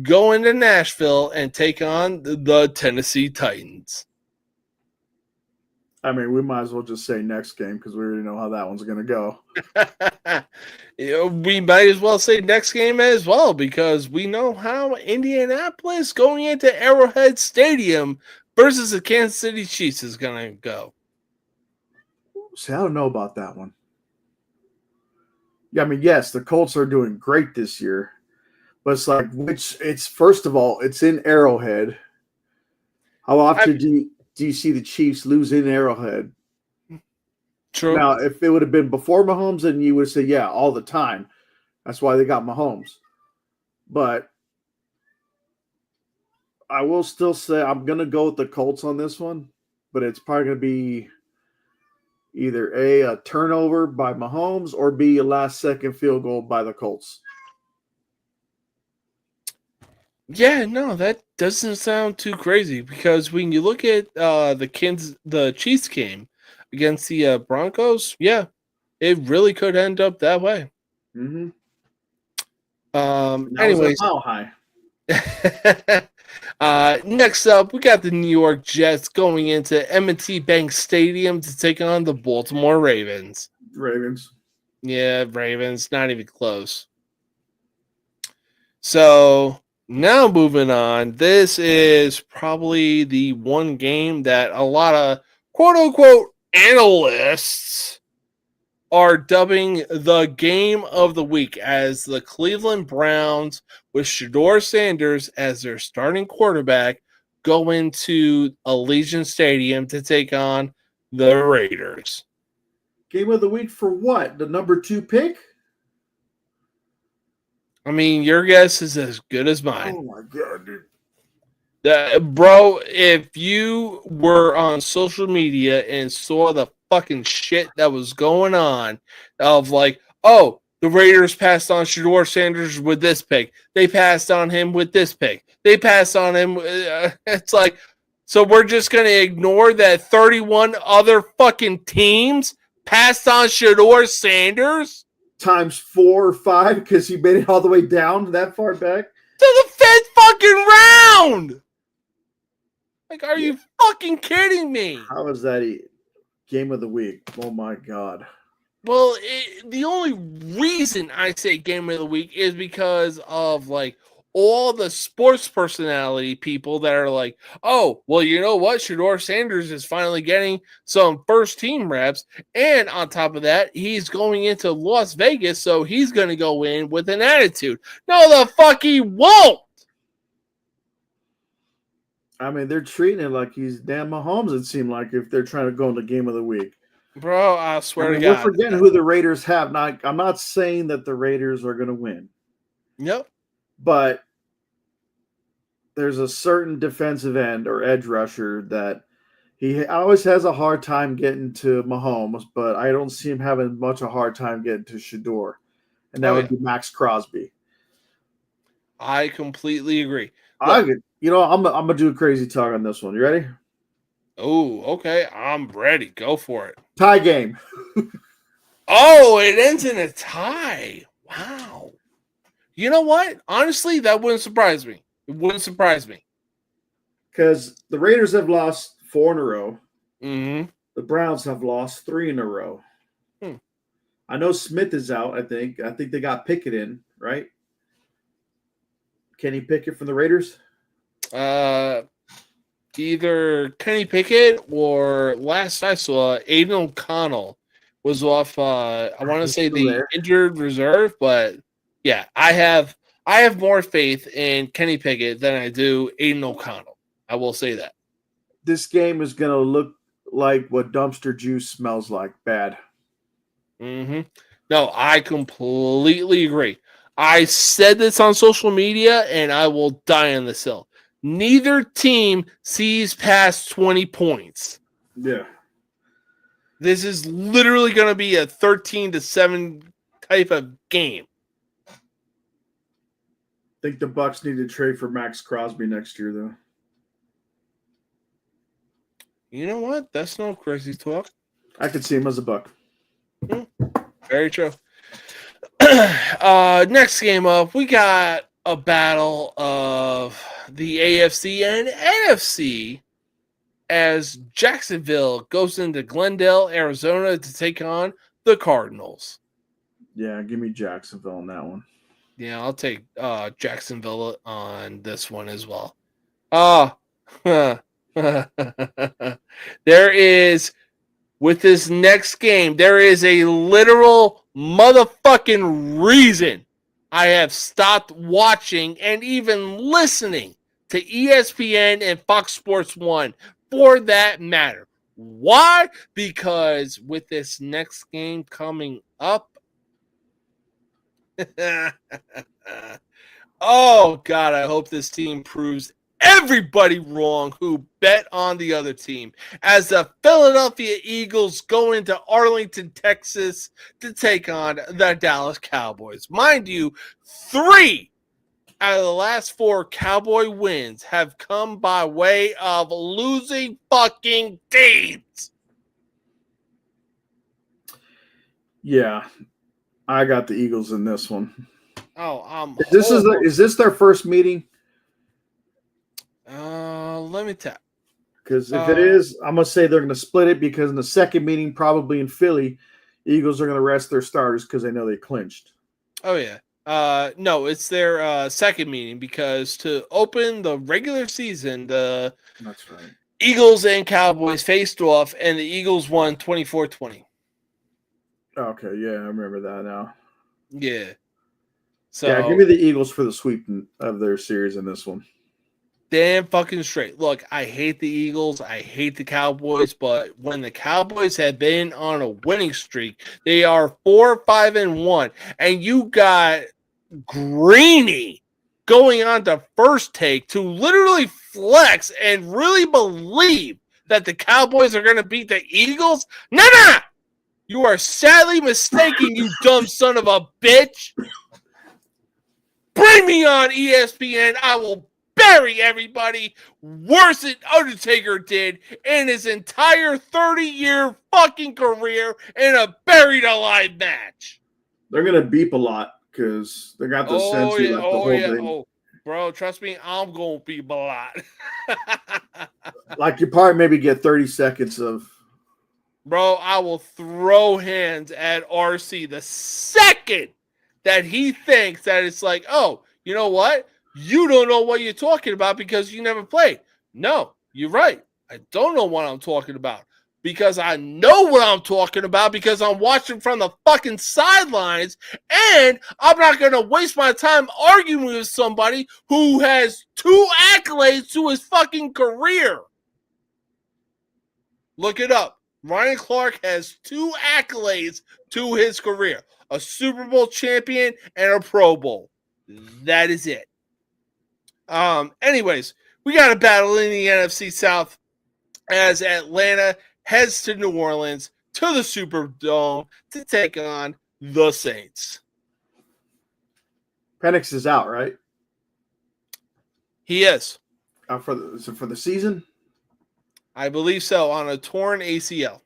go into Nashville and take on the Tennessee Titans. I mean, we might as well just say next game because we already know how that one's going to go. We might as well say next game as well because we know how Indianapolis going into Arrowhead Stadium versus the Kansas City Chiefs is going to go. See, I don't know about that one. Yeah, I mean, yes, the Colts are doing great this year, but it's like, first of all, it's in Arrowhead. How often do you see the Chiefs lose in Arrowhead? True. Now, if it would have been before Mahomes, then you would say, yeah, all the time. That's why they got Mahomes. But I will still say I'm going to go with the Colts on this one, but it's probably going to be either A, turnover by Mahomes, or B, a last-second field goal by the Colts. Yeah, no, that doesn't sound too crazy because when you look at the Chiefs game against the Broncos, yeah, it really could end up that way. Mm-hmm. Anyways, Mile high. Next up, we got the New York Jets going into M&T Bank Stadium to take on the Baltimore Ravens. Ravens. Yeah, Ravens, not even close. So now moving on, this is probably the one game that a lot of quote-unquote analysts are dubbing the game of the week as the Cleveland Browns with Shedeur Sanders as their starting quarterback go into Allegiant Stadium to take on the Raiders. Game of the week for what? The number 2 pick? I mean, your guess is as good as mine. Oh, my God, dude. Bro, if you were on social media and saw the fucking shit that was going on of like, oh, the Raiders passed on Shedeur Sanders with this pick. They passed on him with this pick. They passed on him. It's like, so we're just going to ignore that 31 other fucking teams passed on Shedeur Sanders? Times 4 or 5 because he made it all the way down that far back? To the 5th fucking round! Like, are you fucking kidding me? How is that game of the week? Oh, my God. Well, the only reason I say game of the week is because of, like, all the sports personality people that are like, oh, well, you know what? Shedeur Sanders is finally getting some first-team reps, and on top of that, he's going into Las Vegas, so he's going to go in with an attitude. No, the fuck he won't! I mean, they're treating it like he's damn Mahomes, it seemed like, if they're trying to go in the game of the week. Bro, I swear to God. We're forgetting who the Raiders have. Now, I'm not saying that the Raiders are going to win. Yep. But there's a certain defensive end or edge rusher that he always has a hard time getting to Mahomes, but I don't see him having much a hard time getting to Shedeur. And that would be Max Crosby. I completely agree. I'm gonna do a crazy talk on this one. You ready? Oh, okay. I'm ready. Go for it. Tie game. Oh, it ends in a tie. Wow. You know what? Honestly, that wouldn't surprise me. It wouldn't surprise me. Because the Raiders have lost 4 in a row. Mm-hmm. The Browns have lost 3 in a row. I know Smith is out, I think. I think they got Pickett in, right? Kenny Pickett from the Raiders? Either Kenny Pickett or last I saw, Aiden O'Connell was off, I want to say the injured reserve, but yeah, I have more faith in Kenny Pickett than I do Aiden O'Connell. I will say that. This game is going to look like what dumpster juice smells like. Bad. Mm-hmm. No, I completely agree. I said this on social media, and I will die on this hill. Neither team sees past 20 points. Yeah. This is literally going to be a 13-7 type of game. I think the Bucs need to trade for Max Crosby next year, though. You know what? That's no crazy talk. I could see him as a Buck. Very true. Next game up, we got a battle of the AFC and NFC as Jacksonville goes into Glendale, Arizona to take on the Cardinals. Yeah, give me Jacksonville on that one. Yeah, I'll take Jacksonville on this one as well. There is, with this next game, there is a literal motherfucking reason I have stopped watching and even listening to ESPN and Fox Sports 1 for that matter. Why? Because with this next game coming up, oh, God, I hope this team proves everybody wrong who bet on the other team, as the Philadelphia Eagles go into Arlington, Texas to take on the Dallas Cowboys. Mind you, 3 out of the last 4 Cowboy wins have come by way of losing fucking teams. Yeah, I got the Eagles in this one. Oh, Is this their first meeting? Let me tell. Because if it is, I'm gonna say they're gonna split it, because in the second meeting, probably in Philly, Eagles are gonna rest their starters because they know they clinched. Oh yeah. No, it's their second meeting, because to open the regular season, the That's right. Eagles and Cowboys faced off, and the Eagles won 24-20. Okay, yeah, I remember that now. Yeah. So Yeah, give me the Eagles for the sweep of their series in this one. damn fucking straight. Look, I hate the Eagles. I hate the Cowboys, but when the Cowboys have been on a winning streak, they are 4-5-1, and you got Greeny going on to First Take to literally flex and really believe that the Cowboys are going to beat the Eagles. Nah! You are sadly mistaken, you dumb son of a bitch. Bring me on ESPN. I will bury everybody worse than Undertaker did in his entire 30-year fucking career in a buried alive match. They're gonna beep a lot because they got the sense the whole thing. Oh, bro, trust me, I'm gonna beep a lot. Like you probably maybe get 30 seconds of. Bro, I will throw hands at RC the second that he thinks that it's like, oh, you know what? You don't know what you're talking about because you never played. No, you're right. I don't know what I'm talking about, because I know what I'm talking about because I'm watching from the fucking sidelines, and I'm not going to waste my time arguing with somebody who has 2 accolades to his fucking career. Look it up. Ryan Clark has 2 accolades to his career: a Super Bowl champion and a Pro Bowl. That is it. Anyways, we got a battle in the NFC South as Atlanta heads to New Orleans to the Superdome to take on the Saints. Penix is out, right? He is. For the season? I believe so, on a torn ACL.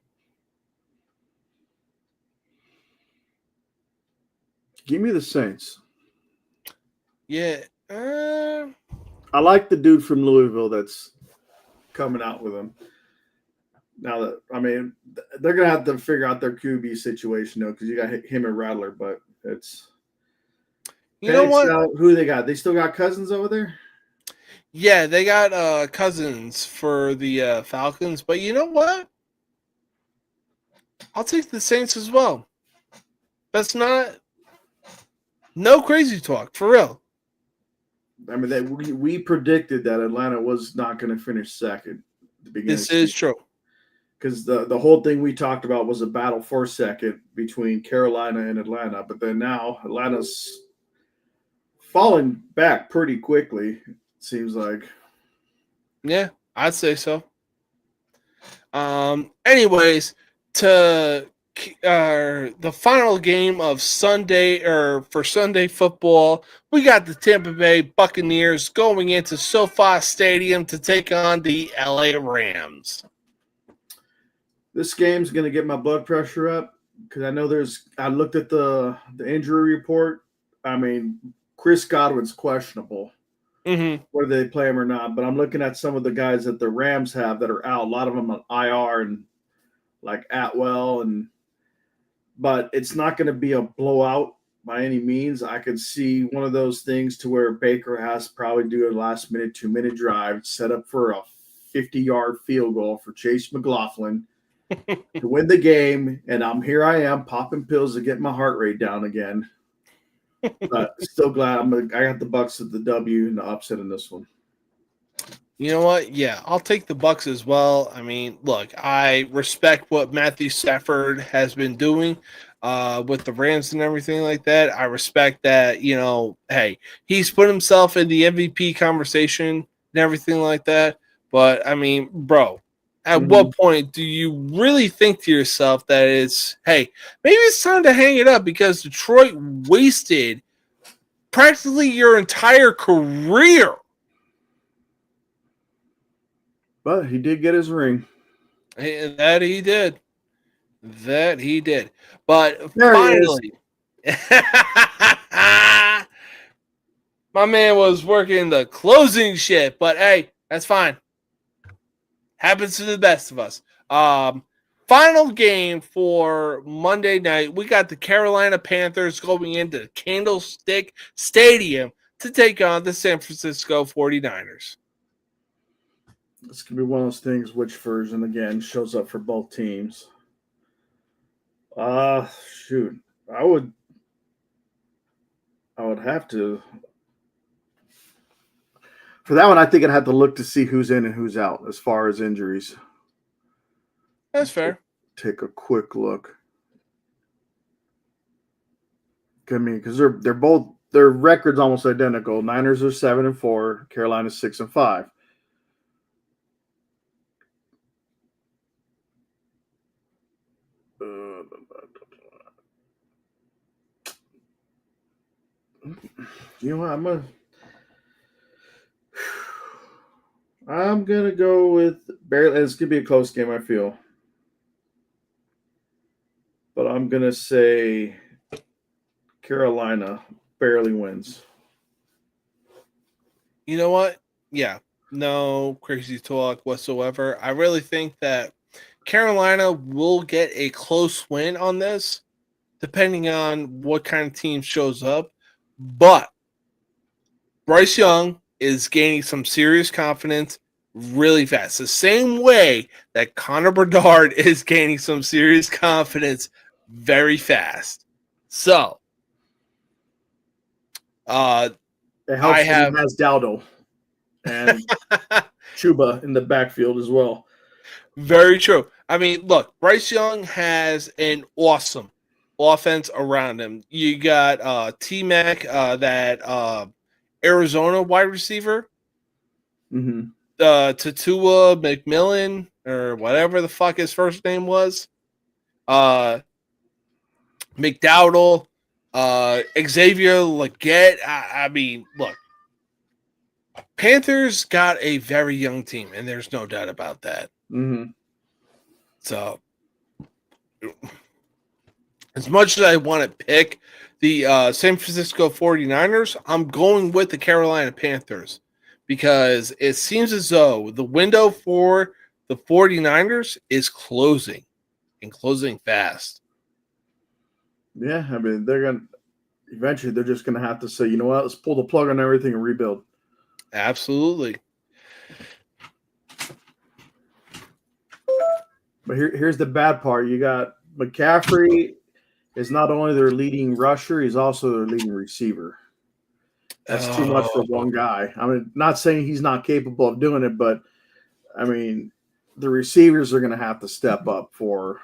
Give me the Saints. Yeah. I like the dude from Louisville that's coming out with him. Now that, I mean, they're going to have to figure out their QB situation, though, because you got him and Rattler, but it's. You know what? Who they got? They still got Cousins over there? Yeah, they got Cousins for the Falcons, but you know what? I'll take the Saints as well. That's no crazy talk, for real. I mean, we predicted that Atlanta was not going to finish second at the beginning. This is true. Because the whole thing we talked about was a battle for second between Carolina and Atlanta, but then now Atlanta's falling back pretty quickly. Seems like. Yeah, I'd say so. Anyways, to the final game of Sunday, or for Sunday football, we got the Tampa Bay Buccaneers going into SoFi Stadium to take on the LA Rams. This game's going to get my blood pressure up because I know I looked at the injury report. I mean, Chris Godwin's questionable. Mm-hmm. Whether they play him or not, but I'm looking at some of the guys that the Rams have that are out. A lot of them on IR and like Atwell, but it's not going to be a blowout by any means. I could see one of those things to where Baker has to probably do a last minute, 2-minute drive, set up for a 50-yard field goal for Chase McLaughlin to win the game. And I am popping pills to get my heart rate down again. But still glad I got the Bucs at the W and the upset in this one. You know what? Yeah, I'll take the Bucks as well. I mean, look, I respect what Matthew Stafford has been doing with the Rams and everything like that. I respect that, hey, he's put himself in the MVP conversation and everything like that. But I mean, bro, at what point do you really think to yourself that hey, maybe it's time to hang it up because Detroit wasted practically your entire career? But he did get his ring. That he did. That he did. But There finally, my man was working the closing shift. But hey, that's fine. Happens to the best of us. Final game for Monday night. We got the Carolina Panthers going into Candlestick Stadium to take on the San Francisco 49ers. This could be one of those things. Which version again shows up for both teams? Shoot, I would have to. For that one, I think I'd have to look to see who's in and who's out as far as injuries. That's fair. Take a quick look. I mean, because they're both their records almost identical. Niners are 7-4, Carolina's 6-5. You know what? I'm gonna go with barely. It's gonna be a close game, I feel, but I'm gonna say Carolina barely wins. You know what? Yeah, no crazy talk whatsoever. I really think that Carolina will get a close win on this, depending on what kind of team shows up. But Bryce Young is gaining some serious confidence really fast. The same way that Connor Bedard is gaining some serious confidence very fast. So, it helps he has Dowdle and Chuba in the backfield as well. Very true. I mean, look, Bryce Young has an awesome offense around him. You got T-Mac, that Arizona wide receiver, Tatua McMillan, or whatever the fuck his first name was, McDowell, Xavier Leggett. I mean, look, Panthers got a very young team, and there's no doubt about that. So, as much as I want to pick the San Francisco 49ers, I'm going with the Carolina Panthers because it seems as though the window for the 49ers is closing and closing fast. Yeah, I mean, eventually they're just going to have to say, you know what, let's pull the plug on everything and rebuild. Absolutely. But here's the bad part. You got McCaffrey is not only their leading rusher, he's also their leading receiver. That's too much for one guy. I mean, not saying he's not capable of doing it, but, I mean, the receivers are going to have to step up for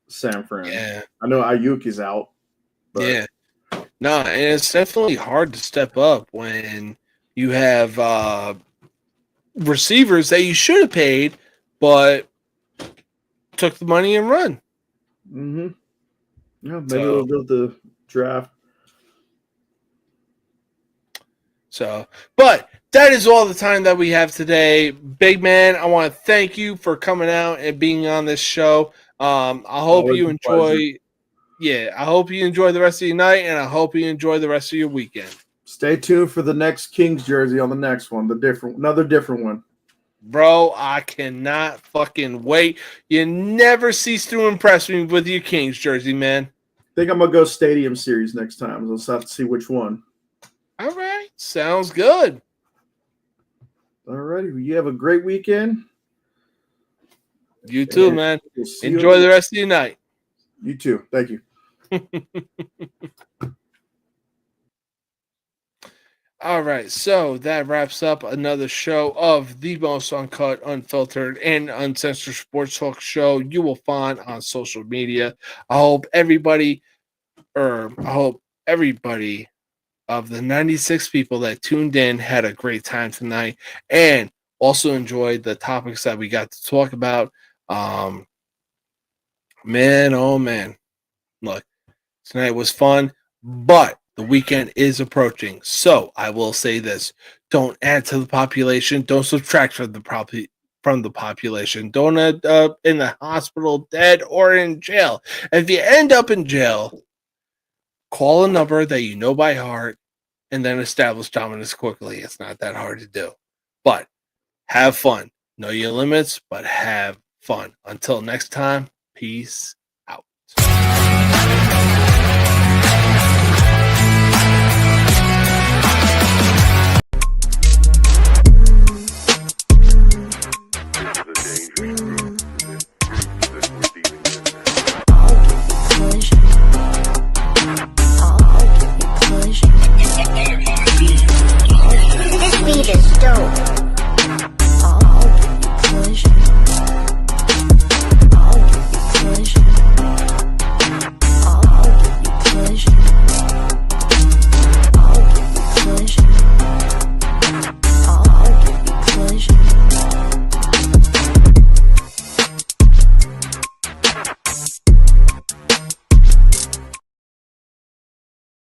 San Fran. Yeah. I know Ayuk is out. But yeah. No, and it's definitely hard to step up when you have receivers that you should have paid, but took the money and run. Yeah, maybe they'll build the draft. So, but that is all the time that we have today. Big man, I want to thank you for coming out and being on this show. I hope you enjoy. Yeah, I hope you enjoy the rest of your night, and I hope you enjoy the rest of your weekend. Stay tuned for the next Kings jersey on the next one, another different one. Bro, I cannot fucking wait. You never cease to impress me with your Kings jersey, man. I think I'm going to go Stadium Series next time. We'll have to see which one. All right. Sounds good. All righty. You have a great weekend. You too, man. Enjoy the rest of your night. You too. Thank you. All right, so that wraps up another show of the most uncut, unfiltered, and uncensored sports talk show you will find on social media. I hope everybody of the 96 people that tuned in had a great time tonight and also enjoyed the topics that we got to talk about. Man, oh man. Look, tonight was fun, but the weekend is approaching. So I will say this: don't add to the population. Don't subtract from the population. Don't end up in the hospital, dead, or in jail. If you end up in jail, call a number that you know by heart, and then establish dominance quickly. It's not that hard to do. But have fun. Know your limits, but have fun. Until next time, peace out.